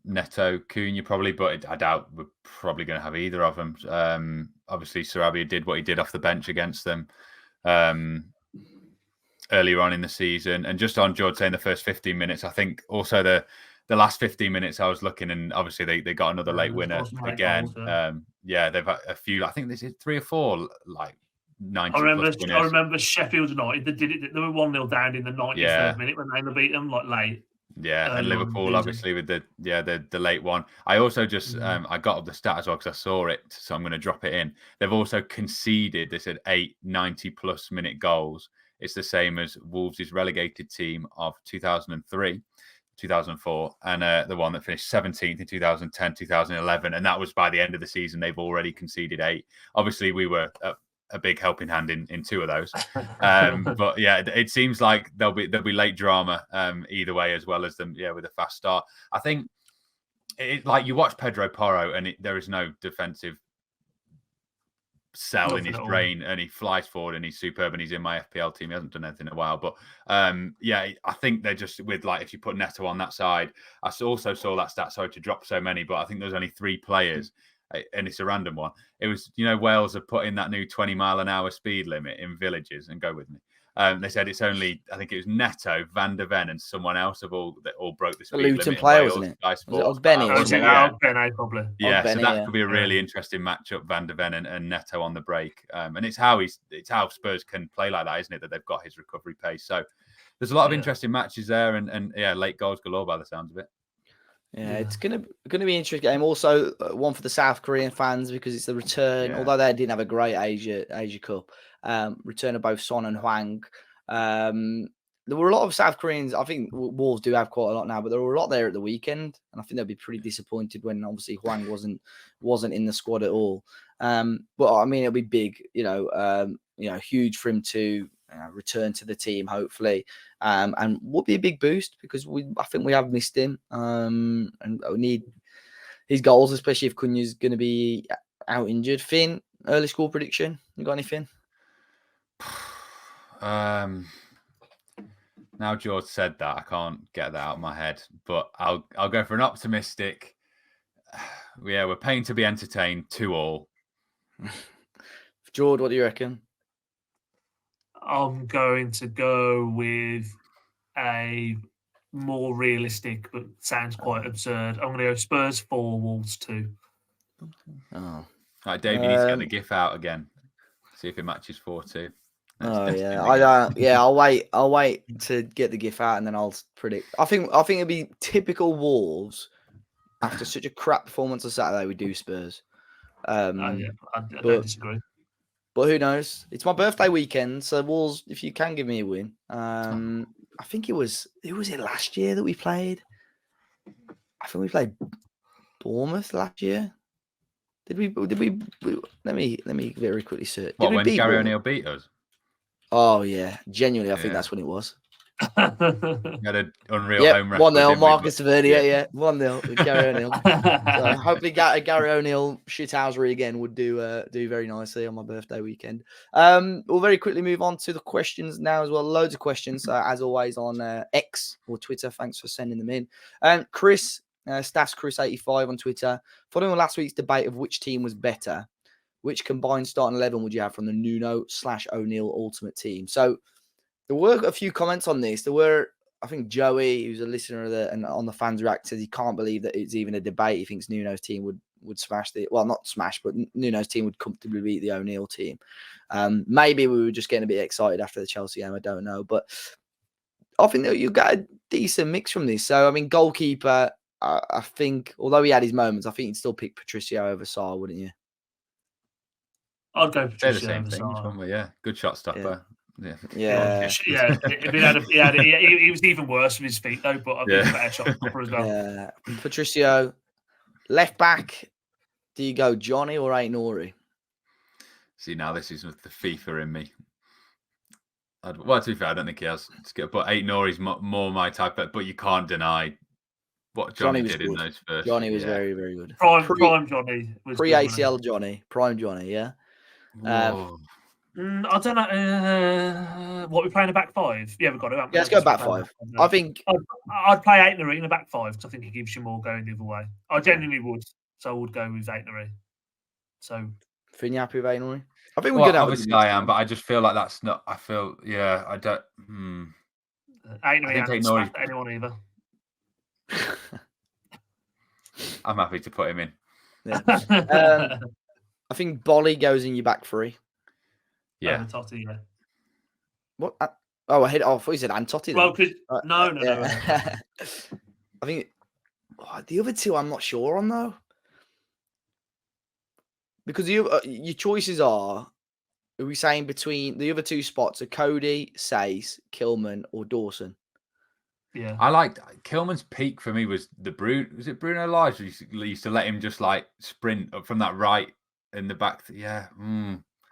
Neto, Cunha probably, but I doubt we're probably going to have either of them. Obviously, Sarabia did what he did off the bench against them earlier on in the season, and just on Jord saying the first 15 minutes, I think also the last 15 minutes I was looking, and obviously they got another late winner again. They've had a few. I think this is 3 or 4 like 90+ winners. I remember Sheffield United. They did it. They were 1-0 down in the 93rd minute when they beat them like late. Yeah, and Liverpool obviously with the late one. I also just I got up the stat as well because I saw it, so I'm going to drop it in. They've also conceded. They said 8 90+ minute goals. It's the same as Wolves' relegated team of 2003, 2004, and the one that finished 17th in 2010, 2011, and that was by the end of the season. They've already conceded 8. Obviously, we were a big helping hand in 2 of those. But yeah, it seems like there'll be late drama either way, as well as them with a fast start. I think like you watch Pedro Porro and there is no defensive cell in his brain, and he flies forward and he's superb, and he's in my FPL team. He hasn't done anything in a while, but I think they're just with like if you put Neto on that side. I also saw that stat, sorry to drop so many, but I think there's only 3 players. And it's a random one. It was, Wales have put in that new 20-mile-an-hour speed limit in villages, and go with me. They said it's only, I think it was Neto, Van der Ven, and someone else that all broke the speed limit in Wales. Wasn't it? Was it Benny? Probably. Yeah, so that could be a really interesting matchup, Van der Ven and Neto on the break. And it's how Spurs can play like that, isn't it? That they've got his recovery pace. So there's a lot of interesting matches there, and late goals galore by the sounds of it. Yeah, it's gonna be an interesting game. Also, one for the South Korean fans because it's the return. Although they didn't have a great Asia Cup, return of both Son and Hwang. There were a lot of South Koreans. I think Wolves do have quite a lot now, but there were a lot there at the weekend, and I think they'll be pretty disappointed when obviously Hwang wasn't in the squad at all. But I mean, it'll be big, huge for him to return to the team, hopefully, and would be a big boost because I think we have missed him, and we need his goals, especially if Cunha's going to be out injured. Finn, early score prediction? You got anything? Now George said that, I can't get that out of my head, but I'll go for an optimistic. We're paying to be entertained 2-2. Jord, what do you reckon? I'm going to go with a more realistic, but sounds quite absurd. I'm going to go Spurs 4, Wolves 2. Oh, right, Dave, you need to get the GIF out again. See if it matches 4-2. I'll wait to get the GIF out and then I'll predict. I think it'd be typical Wolves after such a crap performance on Saturday. We do Spurs. I don't disagree. But who knows? It's my birthday weekend, so Wolves, if you can give me a win. I think it was it last year that we played. I think we played Bournemouth last year. Did we? Let me very quickly search. When Gary O'Neill beat us? Oh yeah, genuinely, I think that's when it was. Had an unreal home record. 1-0, Marcus Tavernier, 1-0 Gary O'Neill. So hopefully Gary O'Neill shithousery again would do very nicely on my birthday weekend. We'll very quickly move on to the questions now as well. Loads of questions as always on X or Twitter. Thanks for sending them in. Chris, Staffs Chris 85 on Twitter. Following on last week's debate of which team was better, which combined starting 11 would you have from the Nuno/O'Neill ultimate team? So there were a few comments on this. There were, I think, Joey, who's a listener and on the Fans React, says he can't believe that it's even a debate. He thinks Nuno's team would smash not smash, but Nuno's team would comfortably beat the O'Neill team. Maybe we were just getting a bit excited after the Chelsea game. I don't know. But I think that you got a decent mix from this. So, I mean, goalkeeper, I think, although he had his moments, I think you'd still pick Patricio over Sarr, wouldn't you? I'd go Patricio. They're the same thing, wouldn't we? Yeah, good shot stopper. Yeah. He was even worse with his feet though, but I think better shot stopper as well. Yeah, Patricio, left back. Do you go Johnny or Aït-Nouri? See, now this is the FIFA in me. To be fair, I don't think he has. But Aït-Nouri's more my type. But you can't deny what Johnny Johnny was did in good. those first. Johnny was yeah. very, very good. Prime Johnny was Pre good, wasn't he? ACL Johnny, prime Johnny. Yeah. Whoa. I don't know. What, we playing a back five? Yeah, we've got to. Yeah, let's go back five. I think I'd play Aitnery in a back five because I think it gives you more going the other way. I genuinely would. So I would go with Aitnery. So, Finn, you happy with Aitnery? I think we're Well, good. obviously I am, but I just feel like that's not. I feel, I don't. Aitnery think ain't Aitnery- spat at anyone either. I'm happy to put him in. Yeah. I think Bolly goes in your back three. Yeah. Totti, yeah. What? I thought you said Antotti. Well, no. I think the other two I'm not sure on though, because your choices are we saying between the other two spots are Cody, Sace, Kilman, or Dawson? Yeah. I liked Kilman's peak for me was was it Bruno Lage? Used to let him just like sprint up from that right in the back. Yeah.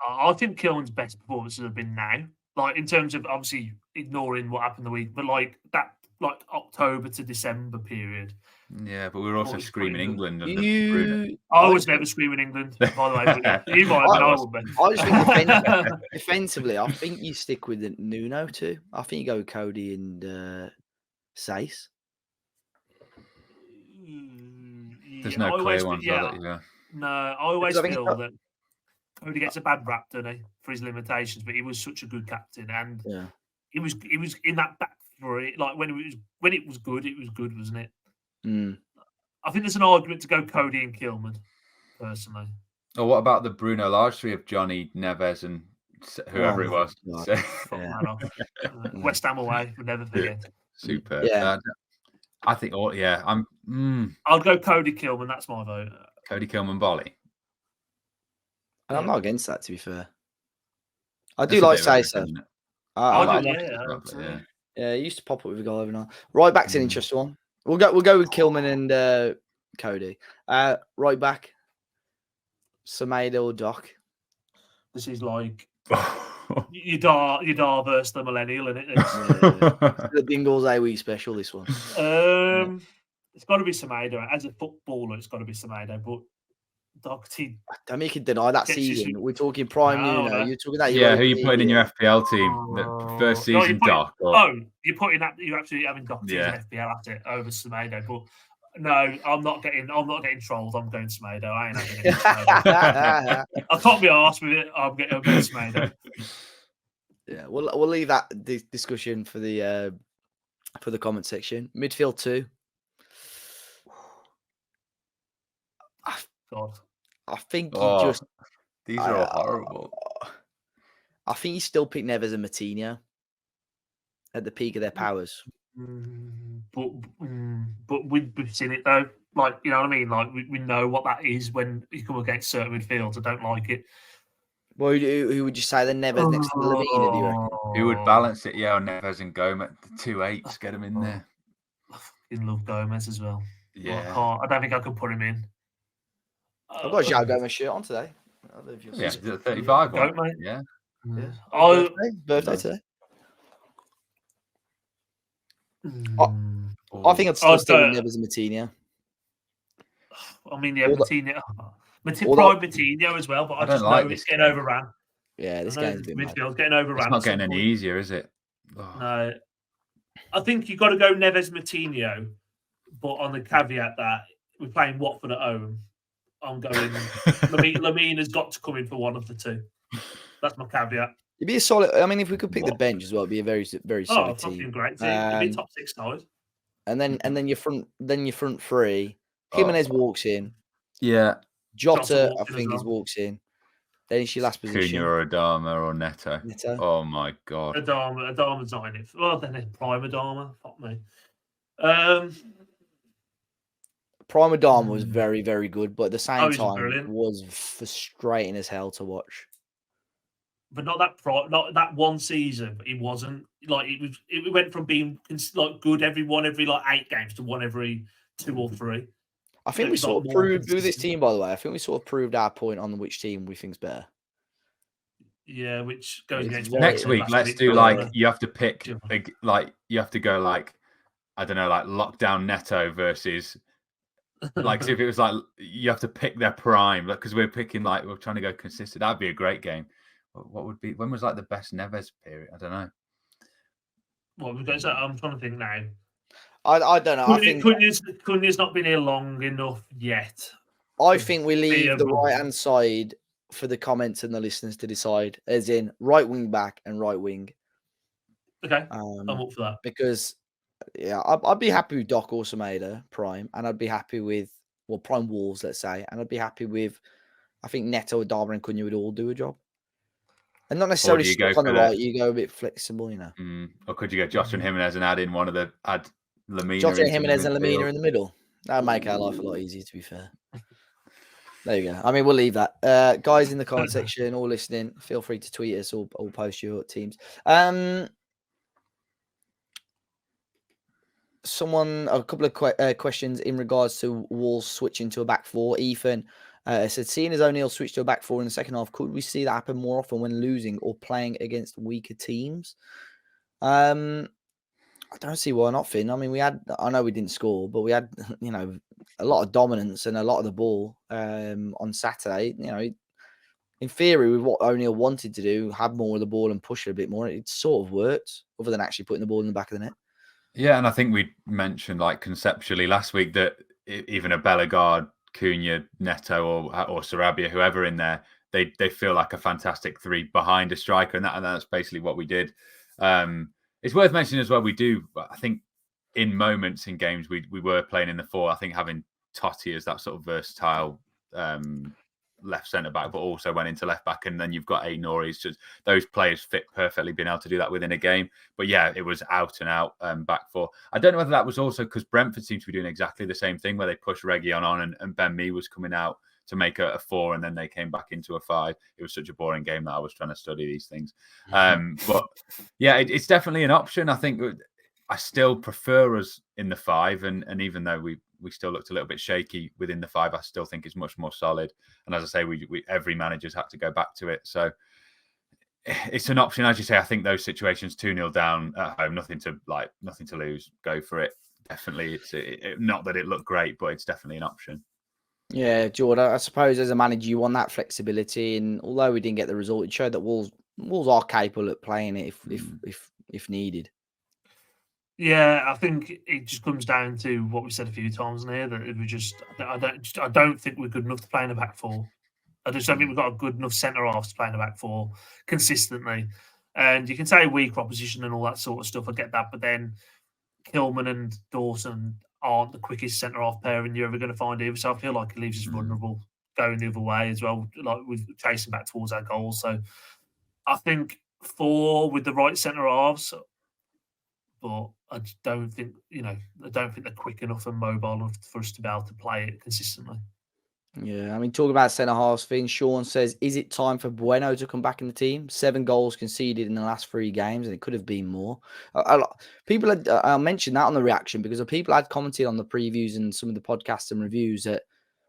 I think Kilman's best performances have been now. Like in terms of obviously ignoring what happened the week, but like that October to December period. Yeah, but we were also screaming England under Bruno. I was never screaming England, by the way. But you might have been, I would be. I just think defensively, I think you stick with the Nuno too. I think you go with Cody and Sace. There's no clear ones, are there? No, I always feel that Cody gets a bad rap, doesn't he, for his limitations, but he was such a good captain, and he was in that back three. Like when it was good, wasn't it? I think there's an argument to go Cody and Kilman, personally. Or what about the Bruno Lage three of Johnny, Neves, and whoever it was? West Ham away, we'll never forget. Super. Yeah. I think. I'll go Cody Kilman. That's my vote. Cody Kilman, Bolly. And I'm not against that, to be fair. I do like Sacer. Yeah, he used to pop up with a goal every night. Right back's an interesting one. We'll go with Kilman and Cody. Right back, Semedo or Doc. This is like Yadar versus the millennial, isn't it? The Dingles A-Week special, this one. It's got to be Semedo. As a footballer, it's got to be Semedo. But Doherty, I don't think you can deny that season. We're talking prime Nuno. You're talking that. Yeah, who you putting in your FPL team? The first season, Doc. You're putting that. You're absolutely having Doherty as an FPL at it over Semedo. But no, I'm not getting trolled. I'm going Semedo. I ain't having it. I can't be arsed with it. I'm going Semedo. Yeah, we'll leave that discussion for the comment section. Midfield 2. God. I think these are all horrible. I think you still pick Neves and Matinho at the peak of their powers. But we've seen it though. Like, you know what I mean? Like we know what that is when you come against certain midfields. I don't like it. Well, who would you say then? Neves next to Lamina, do you reckon? Who would balance it? Yeah, Neves and Gomez, the 2-8s, get him in there. I fucking love Gomez as well. Yeah, I don't think I could put him in. I've got a João Gomez shirt on today. Yeah, 35 one. Mate. Yeah. Birthday today. I think I'd still stick with Neves and Matinho. I mean, yeah, Matinho. Matinho as well, but I just know it's getting overran. Yeah, this game's a bit midfield's getting overran. It's not getting any easier, is it? No. I think you've got to go Neves Matinho, but on the caveat that we're playing Watford at home. I'm going. Lamina's got to come in for one of the two. That's my caveat. It'd be a solid. I mean, if we could pick the bench as well, it'd be a very, very solid team. Great team. It'd be top 6 side. And then your front three. Jimenez walks in. Yeah. Jota, I think, walks in. Then it's your last position. Cunha or Adama or Neto. Oh my god. Adama's not in it. Well, then it's Prime Adama. Fuck me. Prime Adama was very, very good, but at the same time was frustrating as hell to watch. But not that one season. But he wasn't like it went from being like good every 8 games to one every 2 or 3. I think we sort of proved with this team, by the way. I think we sort of proved our point on which team we think's better. Yeah, which goes against next week. Let's do you have to pick you have to go I don't know, like lockdown Neto versus like if it was like you have to pick their prime, because we're picking like we're trying to go consistent. That'd be a great game. What would be when was like the best Neves period? I don't know. What was going to say? I'm trying to think now. I don't know. I think Cunha's not been here long enough yet. we leave the right hand side for the comments and the listeners to decide, as in right wing back and right wing. Okay, I'm up for that. Because I'd be happy with Doc or Sameda prime, and I'd be happy with prime Wolves, let's say, and I'd be happy with I think Neto, Darwin, and Cunha would all do a job, and not necessarily stuck on the right. You go a bit flexible, you know. Or could you go Josh and Jimenez and add Lamina? Josh and Jimenez and Lamina in the middle. That'd make our life a lot easier, to be fair. There you go. I mean, we'll leave that. Guys in the comment section, all listening, feel free to tweet us or post your teams. A couple of questions in regards to Wolves switching to a back four. Ethan said, seeing as O'Neill switched to a back four in the second half, could we see that happen more often when losing or playing against weaker teams? I don't see why not, Finn. I mean, I know we didn't score, but we had, a lot of dominance and a lot of the ball on Saturday. In theory, with what O'Neill wanted to do, have more of the ball and push it a bit more, it sort of worked, other than actually putting the ball in the back of the net. Yeah, and I think we mentioned conceptually last week that even a Bellegarde, Cunha, Neto, or Sarabia, whoever in there, they feel like a fantastic three behind a striker, and that's basically what we did. It's worth mentioning as well, I think in moments in games we were playing in the four. I think having Totti as that sort of versatile left centre back, but also went into left back, and then you've got Nouri. Just those players fit perfectly, being able to do that within a game. But yeah, it was out and out back four. I don't know whether that was also because Brentford seemed to be doing exactly the same thing, where they pushed Reguilon on and Ben Mee was coming out to make a four, and then they came back into a five. It was such a boring game that I was trying to study these things. But yeah, it's definitely an option. I think I still prefer us in the five, and even though we still looked a little bit shaky within the five, I still think it's much more solid. And as I say, we every manager's had to go back to it. So it's an option. As you say, I think those situations 2-0 down at home, nothing to lose, go for it. Definitely, it's not that it looked great, but it's definitely an option. Yeah, Jord, I suppose as a manager, you want that flexibility, and although we didn't get the result, it showed that Wolves are capable of playing it if needed. Yeah, I think it just comes down to what we said a few times in here, that I don't think we're good enough to play in a back four. I just don't think we've got a good enough centre half to play in a back four consistently. And you can say weak proposition and all that sort of stuff. I get that, but then Hillman and Dawson aren't the quickest centre half pairing you're ever going to find either. So I feel like it leaves us vulnerable going the other way as well, like with chasing back towards our goals. So I think 4 with the right centre halves, but I don't think they're quick enough and mobile enough for us to be able to play it consistently. Yeah, I mean, talking about centre halves thing, Sean says, is it time for Bueno to come back in the team? 7 goals conceded in the last 3 games, and it could have been more. People had mentioned that on the reaction, because people had commented on the previews and some of the podcasts and reviews that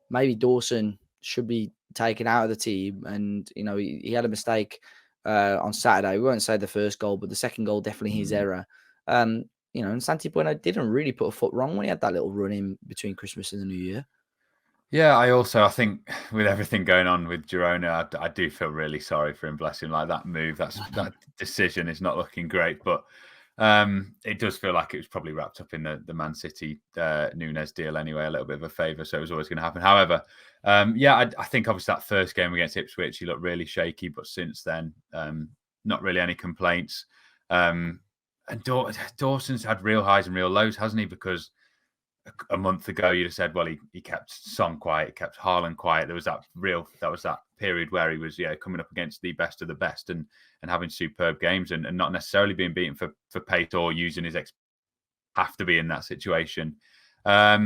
maybe Dawson should be taken out of the team. And, he had a mistake on Saturday. We won't say the first goal, but the second goal, definitely his error. And Santi Bueno didn't really put a foot wrong when he had that little run in between Christmas and the New Year. Yeah, I think with everything going on with Girona, I do feel really sorry for him. Bless him. Like that move, that decision is not looking great. But it does feel like it was probably wrapped up in the Man City Nunes deal anyway, a little bit of a favour. So it was always going to happen. However, I think obviously that first game against Ipswich, he looked really shaky. But since then, not really any complaints. And Dawson's had real highs and real lows, hasn't he? Because a month ago, you'd have said, well, he kept Son quiet, kept Haaland quiet. There was that period where he was coming up against the best of the best and having superb games and not necessarily being beaten for pace or using his have to be in that situation. I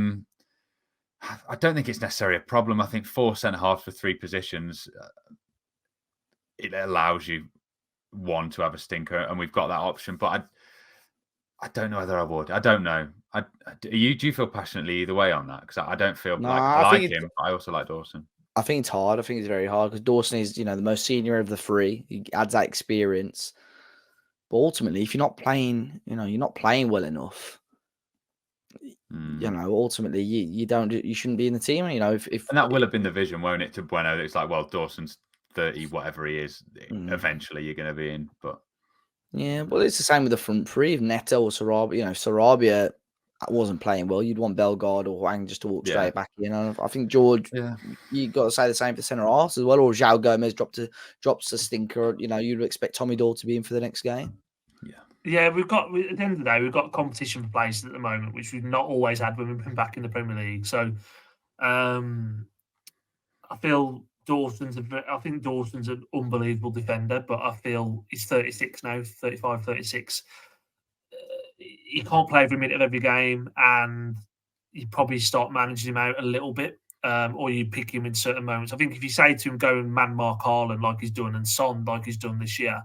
don't think it's necessarily a problem. I think 4 centre halves for 3 positions, it allows you one to have a stinker, and we've got that option. But I don't know whether I would. I don't know. Do you feel passionately either way on that? Because I don't feel I like him. But I also like Dawson. I think it's hard. I think it's very hard because Dawson is, the most senior of the 3. He adds that experience. But ultimately, if you're not playing, you're not playing well enough, you know, ultimately you shouldn't be in the team. You know, if And that will have been the vision, won't it, to Bueno? It's like, well, Dawson's 30, whatever he is. Eventually, you're going to be in. But yeah, well, it's the same with the front three. If Neto or Sarabia, you know, Sarabia wasn't playing well, you'd want Bellegarde or Wang just to walk straight back in. And I think Jord, you got to say the same for centre halves as well. Or João Gomez drops a stinker. You know, you'd expect Tommy Doyle to be in for the next game. Yeah, we've got, at the end of the day, we've got competition for places at the moment, which we've not always had when we've been back in the Premier League. So I feel Dawson's an unbelievable defender, but I feel he's 36 now, 35, 36. He can't play every minute of every game, and you probably start managing him out a little bit, or you pick him in certain moments. I think if you say to him, go and man mark Haaland like he's done and Son like he's done this year,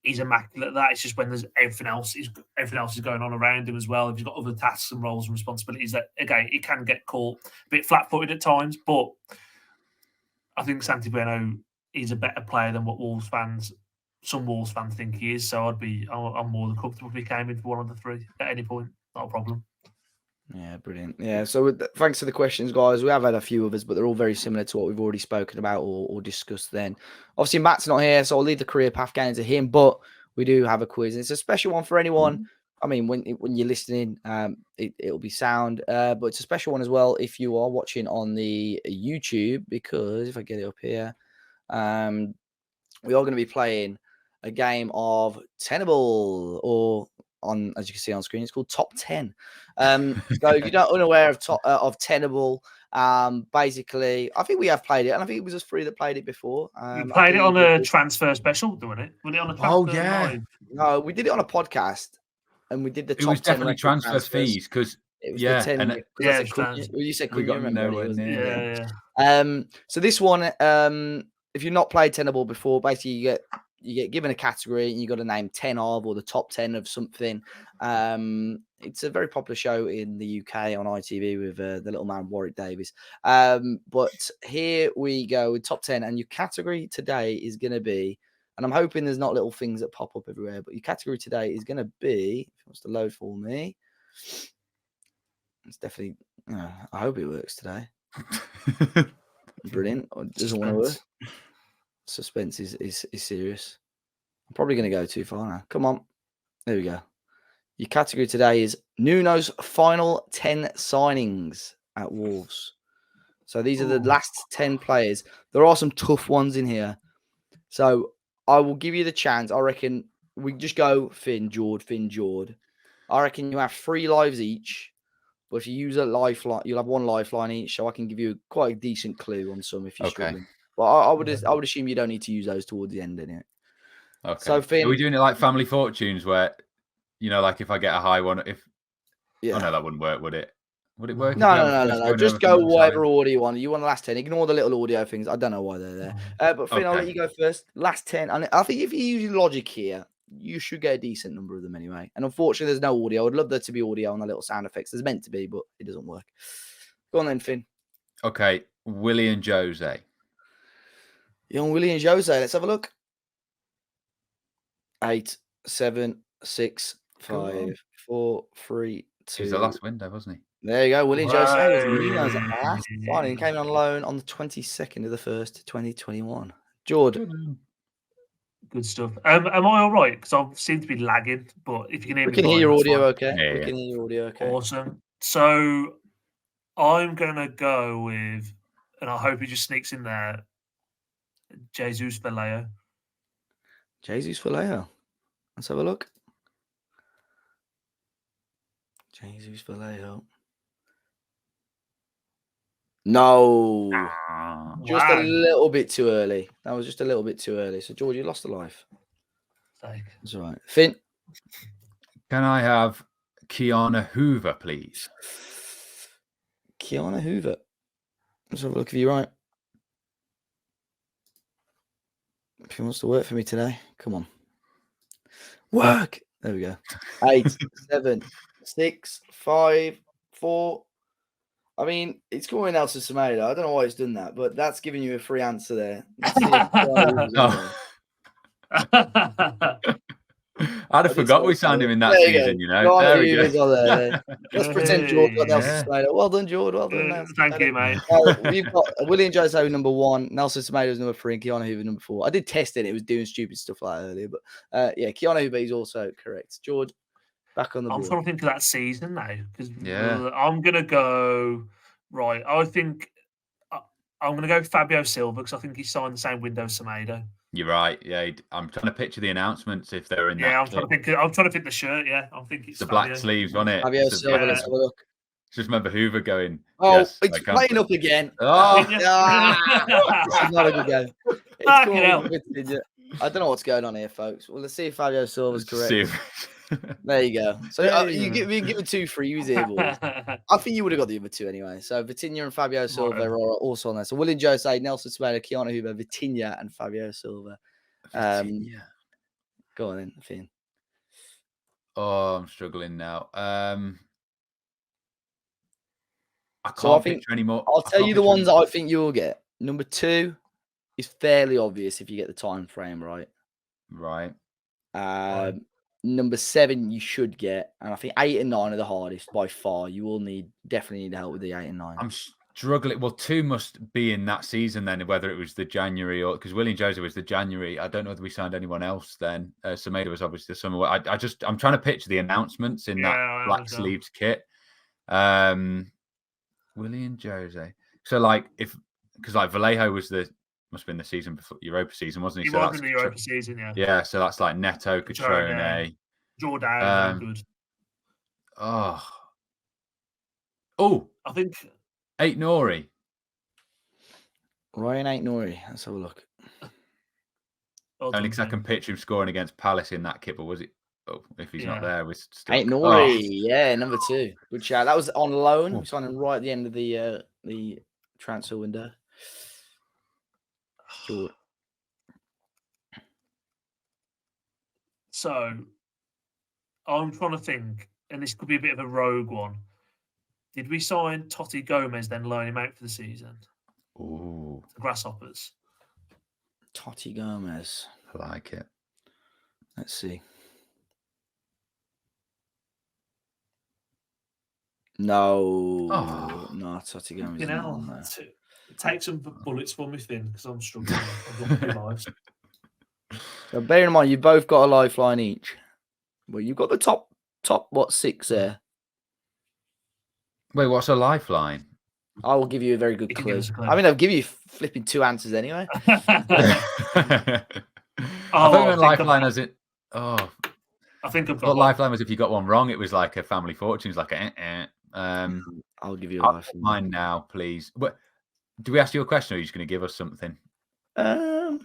he's immaculate at that. It's just when there's everything else is going on around him as well. If he's got other tasks and roles and responsibilities, that again, he can get caught a bit flat-footed at times. But I think Santi Bueno is a better player than what some Wolves fans think he is. So I'm more than comfortable if he came in for one of the three at any point. Not a problem. Yeah, brilliant. Yeah, so thanks for the questions, guys. We have had a few others, but they're all very similar to what we've already spoken about or discussed then. Obviously, Matt's not here, so I'll leave the career path game to him, but we do have a quiz. It's a special one for anyone. I mean, when you're listening, it'll be sound, but it's a special one as well if you are watching on the YouTube, because if I get it up here, we are going to be playing a game of Tenable, or as you can see on screen, it's called Top 10. So if you're not unaware of Tenable, basically, I think we have played it, and I think it was us three that played it before. We played it on a transfer special, doing it? Was it on a transfer live? No, we did it on a podcast, and we did the top 10. It was definitely transfer fees, because it was the 10. You said we got nowhere near. Yeah. So this one, if you've not played Tenable before, basically you get given a category and you got to name 10 of, or the top 10 of something. It's a very popular show in the UK on ITV with the little man Warwick Davis. But here we go with top 10, and your category today is going to be, and I'm hoping there's not little things that pop up everywhere, but your category today is going to be, if it wants to load for me, it's definitely, I hope it works today. Brilliant. Or doesn't want to work. Suspense is serious. I'm probably going to go too far now. Come on. There we go. Your category today is Nuno's final 10 signings at Wolves. So these are the last 10 players. There are some tough ones in here. So I will give you the chance. I reckon we just go Finn, Jord. I reckon you have 3 lives each. But if you use a lifeline, you'll have 1 lifeline each. So I can give you quite a decent clue on some if you're struggling. But I would assume you don't need to use those towards the end anyway. Okay. So Finn, are we doing it like Family Fortunes, where, like if I get a high one, oh no, that wouldn't work, would it? Would it work? No. Just go whatever order you want. You want the last 10. Ignore the little audio things. I don't know why they're there. But Finn, I'll let you go first. Last 10. And I think if you use logic here, you should get a decent number of them anyway. And unfortunately, there's no audio. I'd love there to be audio on the little sound effects. There's meant to be, but it doesn't work. Go on then, Finn. Okay. Willian Jose. Young Willian Jose. Let's have a look. 8, 7, 6, 5, 4, 3, 2. He was the last window, wasn't he? There you go. Willian Jose was Nuno's last signing. Came on loan on the 22nd of the 1st, 2021. Jord. Good stuff. Am I all right? Because I seem to be lagging, but if you can hear me, we can hear your audio okay. Yeah, we can hear your audio okay. Awesome. So I'm going to go with, and I hope he just sneaks in there, Jesus Vallejo. Jesus Vallejo. Let's have a look. Jesus Vallejo. No. Just a little bit too early. That was just a little bit too early. So, George, you lost a life. That's all right. Finn. Can I have Kiana Hoover, please? Kiana Hoover. Let's have a look if you're right. If he wants to work for me today, come on. Work. There we go. 8, 7, 6, 5, 4. I mean, it's calling Nelson Semedo. I don't know why he's done that, but that's giving you a free answer there. I I'd have forgot we signed him in that There you season, go. you know. Johanna There we Hoover's go. on there. Let's pretend Jord got Nelson Yeah. Semedo. Well done, Jord. Well done, Nelson Thank Semedo. you, mate. We've got William Jose number 1, Nelson Semedo's number 3, and Keanu Hoover number 4. I did test it. It was doing stupid stuff like that earlier. But yeah, Keanu Hoover is also correct. Jord, back on the I'm board. trying to think of that season now because Yeah. I'm going to go, right, I think I'm going to go Fabio Silva because I think he signed the same window as Semedo. You're right. Yeah, I'm trying to picture the announcements if they're in that. Yeah, I'm trying to think the shirt. Yeah, I think it's the Fabio. black sleeves on it. Fabio Silva, let's have a look. Just remember Hoover going. Oh, Yes, it's playing up again. Oh, This is not a good game. It's Fucking going hell. with Virginia. I don't know what's going on here, folks. Well, let's see if Fabio Silva's correct. See There you go. So you give me 2 freebies here, boys. I think you would have got the other 2 anyway. So Vitinha and Fabio Silva are also on there. So William Jose, Nelson Semedo, Keanu Hoover, Vitinha, and Fabio Silva. Go on then, Finn. Oh, I'm struggling now. I can't picture anymore. I'll tell you the ones that I think you'll get. Number 2 is fairly obvious if you get the time frame right. Right. Number 7 you should get, and I think 8 and 9 are the hardest by far. You will definitely need help with the 8 and 9. I'm struggling. Well, 2 must be in that season then, whether it was the January or because William Jose was the January. I don't know whether we signed anyone else then. Semedo was obviously the summer. I'm trying to picture the announcements in that black sleeves kit. William Jose. So because Vallejo was must have been the season before Europa season, wasn't he? He was in the Europa season, yeah. Yeah, so that's like Neto, Catrone. Jordan, good. I think 8 Nori. Ryan 8 Nori. Let's have a look. Only because I can picture him scoring against Palace in that kit, but was it? Oh, if he's not there, we're still 8 Nori. Yeah, number 2. Good shout. That was on loan. We signed him right at the end of the transfer window. Sure. So I'm trying to think, and this could be a bit of a rogue one. Did we sign Totti Gomez, then loan him out for the season? Ooh. The Grasshoppers. Totti Gomez. I like it. Let's see. No. No, Totti Gomez is not on there. Take some bullets for me, Finn, because I'm struggling. So bear in mind, you both got a lifeline each. Well, you've got the top 6 there. Wait, what's a lifeline? I will give you a very good clue. I mean, I'll give you flipping 2 answers anyway. I think lifeline as it. Oh, I think I've got lifeline was if you got one wrong, it was like a family fortune. It's like I'll give you a lifeline. Mine now, please. But do we ask you a question, or are you just going to give us something? Okay,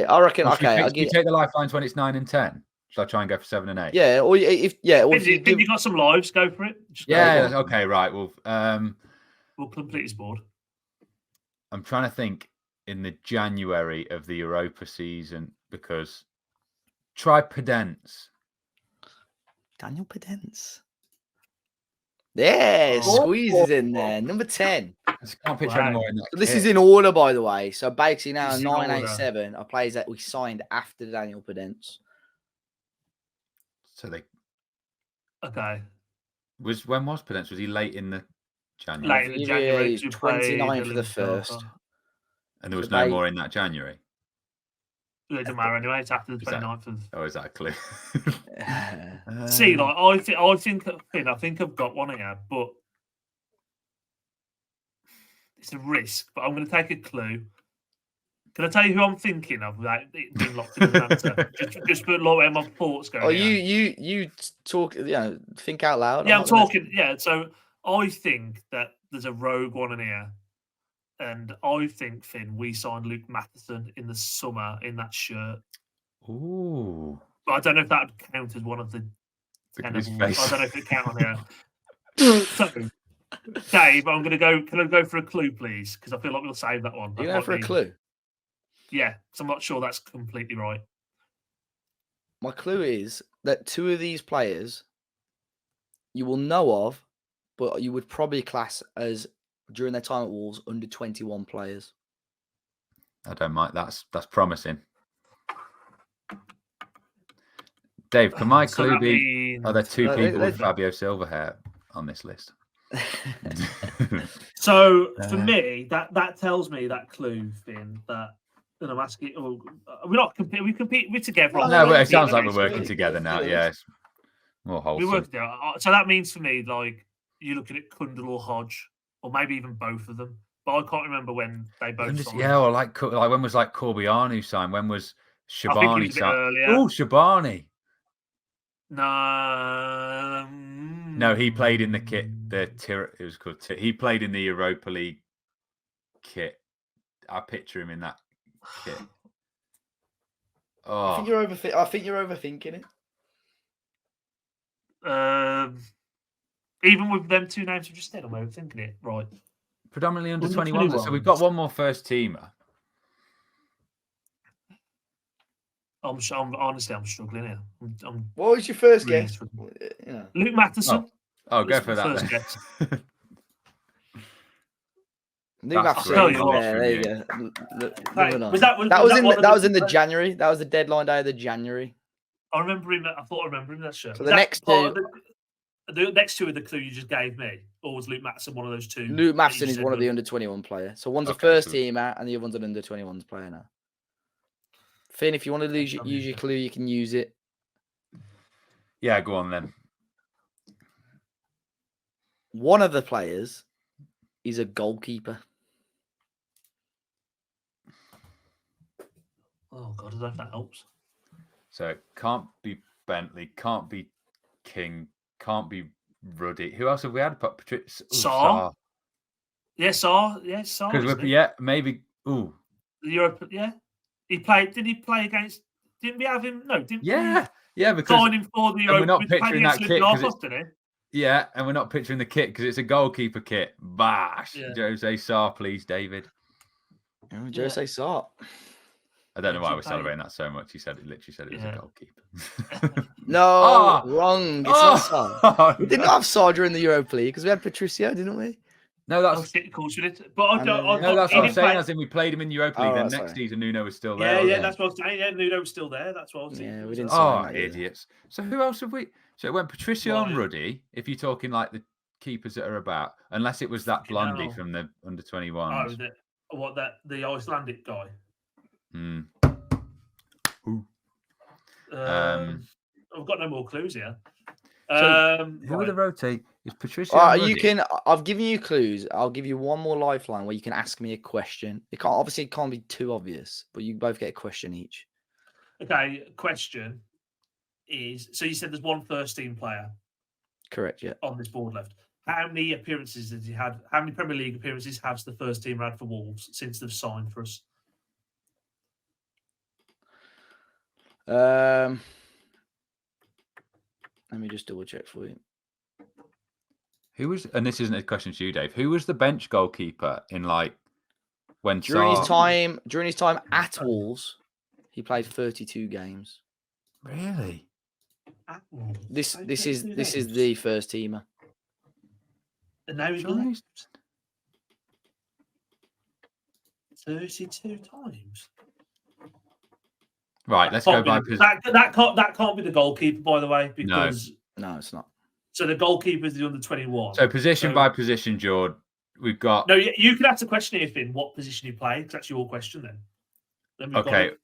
I reckon. Well, okay, I'll give. You take the lifelines when it's 9 and 10. Shall I try and go for 7 and 8? Yeah, or if you got some lives, go for it. Yeah. Okay. Right. Well, we'll complete his board. I'm trying to think in the January of the Europa season because try Pedence. Daniel Pedence. Yeah, squeezes in there. Number 10. I just can't picture anymore in that. So this is in order, by the way. So basically now 987 are players that we signed after Daniel Pedence. So they. Okay. When was Pedence? Was he late in the January? Late in the January. 29 for the first. And there was no more in that January? It doesn't matter anyway. It's after the 29th of. Oh, is that a clue? See, I think I've got one here, but it's a risk. But I'm going to take a clue. Can I tell you who I'm thinking of without it being locked in an answer? just put where my thoughts go. Oh, you talk. Think out loud. Yeah, I'm talking. Yeah, so I think that there's a rogue one in here. And I think, Finn, we signed Luke Matheson in the summer in that shirt. Ooh. But I don't know if that would count as one of the Tenable. I don't know if it counts on here. So, Dave, I'm going to go. Can I go for a clue, please? Because I feel like we'll save that one. You're going for a clue? Yeah, because I'm not sure that's completely right. My clue is that 2 of these players you will know of, but you would probably class as during their time at Wolves under 21 players. I don't mind. That's promising. Dave, can my So clue that be? Are there means- two people with let's- Fabio Silva hair on this list? So for me, that tells me that clue, Finn, that and I'm asking. Oh, we're not competing. We're together. No, No, but it sounds Okay, like we're so working together now. Yes, more we're wholesome. working together. So that means for me, like you're looking at Kundal or Hodge, or maybe even both of them. But I can't remember when they both signed. Yeah, or like when was like Corbianu signed? When was I think it Shabani was a bit signed? earlier. Oh, Shabani. No, he played in the kit. It was called. He played in the Europa League kit. I picture him in that kit. I think you're overthinking it. Even with them two names, we just said I'm overthinking it. Right. Predominantly under Under 21. So we've got one more first teamer. I'm honestly, I'm struggling here. What was your first really guess? struggling. Yeah. Luke Matheson. Oh, go was for the that. first Then. guess. New That's Matheson. great. Yeah, there you go. Moving on. Was That was in the the- January. That was the deadline day of the January. I remember him. I thought I remember him. That shirt. So Was the that next part two- of the next two of the clue you just gave me, or was Luke Matheson one of those two? Luke that Matheson you is said one of the was- under 21 player. So one's a Okay, first so- teamer and the other one's an under 21s player now. Finn, if you want to use your clue, you can use it. Yeah, go on then. One of the players is a goalkeeper. Oh God, I don't know if that helps. So it can't be Bentley, can't be King, can't be Ruddy. Who else have we had? Patricia. Saar. Yes, Saar. Yeah, maybe. Ooh. The Europe. Yeah, he played. Did he play against? Didn't we have him? No, didn't we? Yeah, because Sign him for the Europe. we're not we played picturing that against kit because Olympiacos, didn't yeah, and we're not picturing the kit because it's a goalkeeper kit. Bash, Yeah. Jose Sarr, please, David. Oh, Jose Sarr. I don't know why Did we're you play- celebrating that so much. He literally said it was Yeah. a goalkeeper. No, wrong. It's not Sarr. Oh, We didn't have Sarr during the Europa League because we had Patricio, didn't we? no, Oh that's shit, of course we did. But I And don't. then- no, that's what I'm saying. Play... As in, we played him in Europa League. Oh, Then right, next sorry. season, Nuno was still Yeah, there. yeah, wasn't that's what I was saying. Yeah, Nuno was still there. That's what I was thinking. Yeah, we didn't he? sign Oh, that year. idiots! So who else have we? So it went Patricio and Right. Ruddy. If you're talking like the keepers that are about, unless it was that Fucking Blondie hell. from the under Oh, 21s. the Icelandic guy. Hmm. I've got no more clues here. Who are the rotate? Is Patricio? and You Ruddy? can. I've given you clues. I'll give you one more lifeline where you can ask me a question. It can't be too obvious, but you both get a question each. Okay, question is: so you said there's one first team player Correct. Yeah. on this board left. How many appearances has he had? How many Premier League appearances has the first team had for Wolves since they've signed for us? Let me just double check for you. Who was? And this isn't a question to you, Dave. Who was the bench goalkeeper in like when During his Sarr... time at Wolves, he played 32 games. Really? This is the first teamer. And now he's Surely left 32 times. Right, let's go by That can't be the goalkeeper, by the way, because No, it's not. so the goalkeeper is the under 21. So position by position, Jord. We've got No, you can ask the question if in what position you play, because that's your question then we've got okay, it.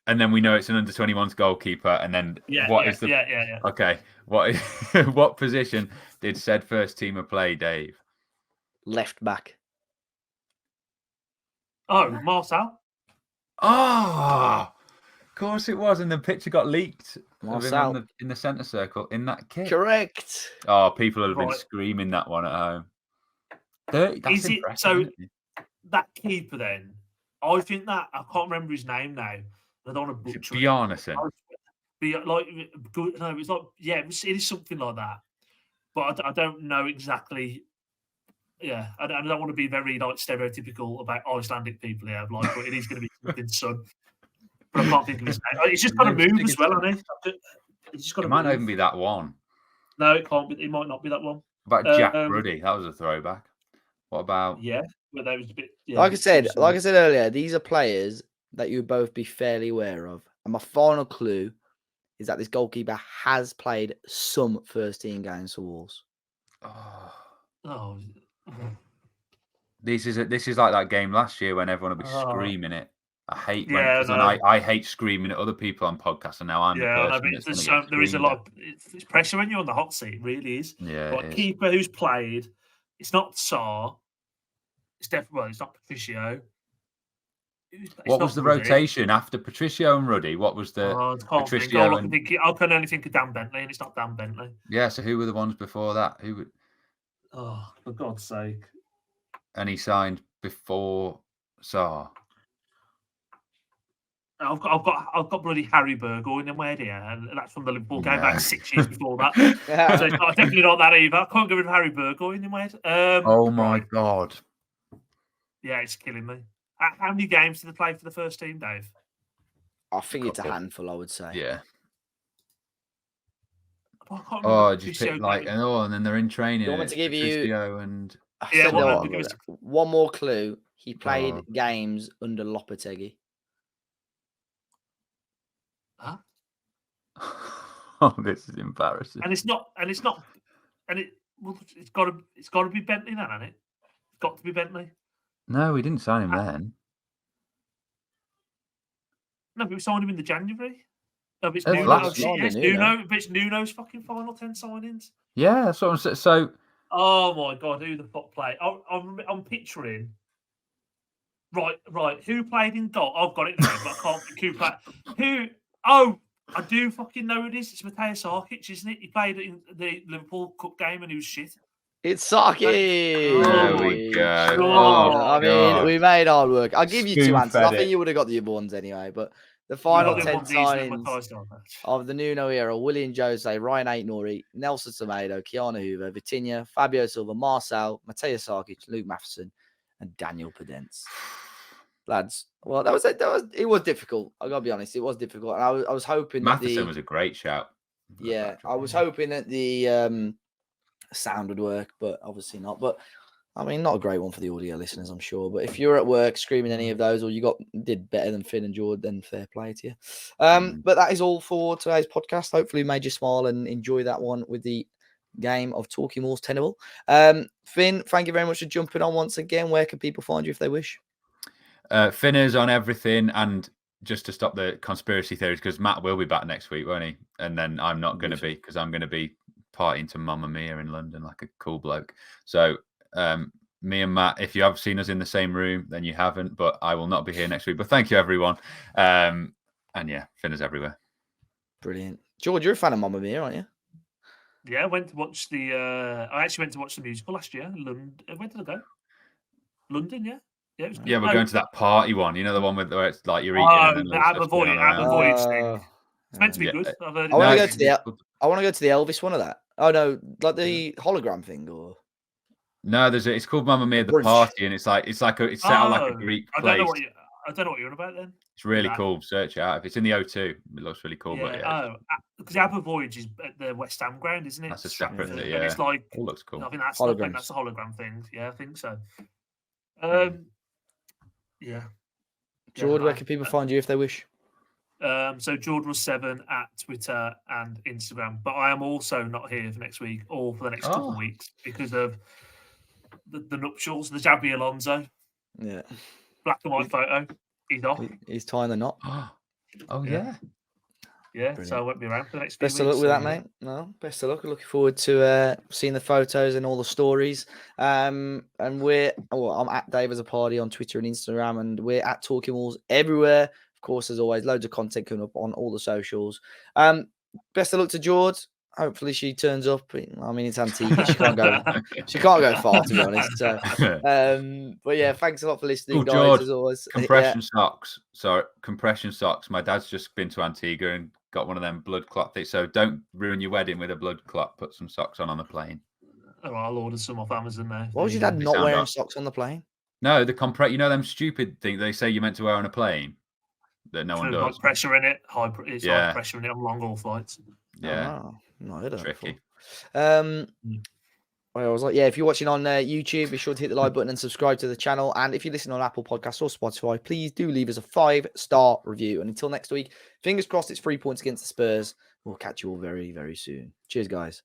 and then we know it's an under 21s goalkeeper, and then Yeah, yeah. Okay, what position did said first teamer play, Dave? Left back. Oh, Marcel. Oh, of course it was, and the picture got leaked of him Marcel. in the centre circle in that kit. Correct. Oh, people have been Right. screaming that one at home. 30, that's Is it- impressive. so- isn't it? That keeper then, I think that I can't remember his name now. I don't want to Is it butcher it. Bjarnason? It is something like that, but I don't know exactly. Yeah, I don't want to be very like stereotypical about Icelandic people here, like, but it is going to be something son. But I can't think of his name. It's just got to move as well, hasn't it? It's just got to It might move. not even be that one. No, it can't be. It might not be that one. About Jack Ruddy, that was a throwback. What about? Yeah, but that was a bit. Yeah, Like I said earlier, these are players that you would both be fairly aware of. And my final clue is that this goalkeeper has played some first team games for Wolves. Oh, This is like that game last year when everyone will be screaming it. I hate when, yeah, because then no. I hate screaming at other people on podcasts, and now I'm the Yeah, I know, person but that's going to get there is a screamed lot at. of it's pressure when you're on the hot seat. It really is. Yeah, But it is. keeper who's played, it's not Saar. It's definitely it's not Patricio. What was the rotation after Patricio and Ruddy? What was the Patricio and? I can only think of Dan Bentley, and it's not Dan Bentley. Yeah, so who were the ones before that? Who would? Oh, for God's sake! And he signed before Saar. I've got bloody Harry Burgoyne in my head here, and that's from the Liverpool game back 6 years before that. So it's definitely not that either. I can't get rid of Harry Burgoyne in my head. Oh my God! Yeah, it's killing me. How many games did they play for the first team, Dave? I think it's a handful, I would say. Yeah. I can't remember. Just pick and then they're in training. You want me to give you and one more clue? He played games under Lopetegui. Huh? Oh, this is embarrassing. It's got to be Bentley then, hasn't it? It's got to be Bentley. No, we didn't sign him then. No, but we signed him in the January. No, but it's it's Nuno's fucking final 10 signings. Yeah, that's what I'm saying. So, oh my God, who the fuck played? I'm picturing. Right. Who played in goal? I've got it now, but I can't think who played. Who? Oh, I do fucking know who it is. It's Mateusz Sarkic, isn't it? He played in the Liverpool Cup game and he was shit. It's Sarkic. There we go. I mean, we made hard work. I'll give you two answers. I think you would have got the other ones anyway, but the final 10 signings of the Nuno era: William Jose, Ryan Aitnori, Nelson Semedo, Keanu Hoover, Vitinha, Fabio Silva, Marcel, Mateusz Sarkic, Luke Matheson, and Daniel Podence. Lads, well, it was difficult. I gotta be honest, it was difficult. And I was hoping Matheson was a great shout. Yeah, I was hoping that the sound would work, but obviously not. But I mean, not a great one for the audio listeners, I'm sure. But if you're at work screaming any of those, or you did better than Finn and Jord, then fair play to you. But that is all for today's podcast. Hopefully, we made you smile and enjoy that one with the game of Talking Walls Tenable. Finn, thank you very much for jumping on once again. Where can people find you if they wish? Finn is on everything, and just to stop the conspiracy theories, because Matt will be back next week, won't he? And then I'm not going to be, because I'm going to be partying to Mamma Mia in London like a cool bloke. So me and Matt, if you have seen us in the same room, then you haven't, but I will not be here next week. But thank you, everyone. And yeah, Finn is everywhere. Brilliant. George, you're a fan of Mamma Mia, aren't you? Yeah, I went to watch I actually went to watch the musical last year. London. Where did I go? London, yeah. Yeah, yeah, we're going to that party one. You know, the one where it's like you're eating. And the Abba Voyage thing. It's meant to be good. I've heard I want to go to the Elvis one of that. Oh no, like the hologram thing, or no? It's called Mamma Mia the Party, and it's set out like a Greek place. I don't know what you're on about then. It's really cool. Search it out. It's in the O2. It looks really cool. Yeah, because the Abba Voyage is at the West Ham ground, isn't it? That's a separate thing. Yeah, it's like it looks cool. I think that's the hologram thing. Yeah, I think so. Yeah. Jord, where can people find you if they wish? So Jord was 7 at Twitter and Instagram, but I am also not here for next week or for the next couple of weeks because of the nuptials, the Xabi Alonso. Yeah. Black and white photo. He's off. He's tying the knot. Oh yeah. Yeah, brilliant. So I won't be around for the next few weeks. Best of luck with that, mate. No, best of luck. Looking forward to seeing the photos and all the stories. And I'm at Dave as a Party on Twitter and Instagram, and we're at Talking Walls everywhere. Of course, as always, loads of content coming up on all the socials. Best of luck to Jord. Hopefully she turns up. I mean, it's Antigua. She can't go far, to be honest. So, but yeah, thanks a lot for listening, guys. Jord, as always. Compression socks. So compression socks. My dad's just been to Antigua and got one of them blood clot things. So don't ruin your wedding with a blood clot. Put some socks on the plane. Oh, I'll order some off Amazon now. Why was your dad not wearing socks on the plane? No, you know them stupid things they say you're meant to wear on a plane that no one does. High pressure in it. High pressure in it on long haul flights. Yeah. Not heard of tricky. I was like, yeah, if you're watching on YouTube, be sure to hit the like button and subscribe to the channel. And if you listen on Apple Podcasts or Spotify, please do leave us a 5-star review. And until next week, fingers crossed it's 3 points against the Spurs. We'll catch you all very, very soon. Cheers, guys.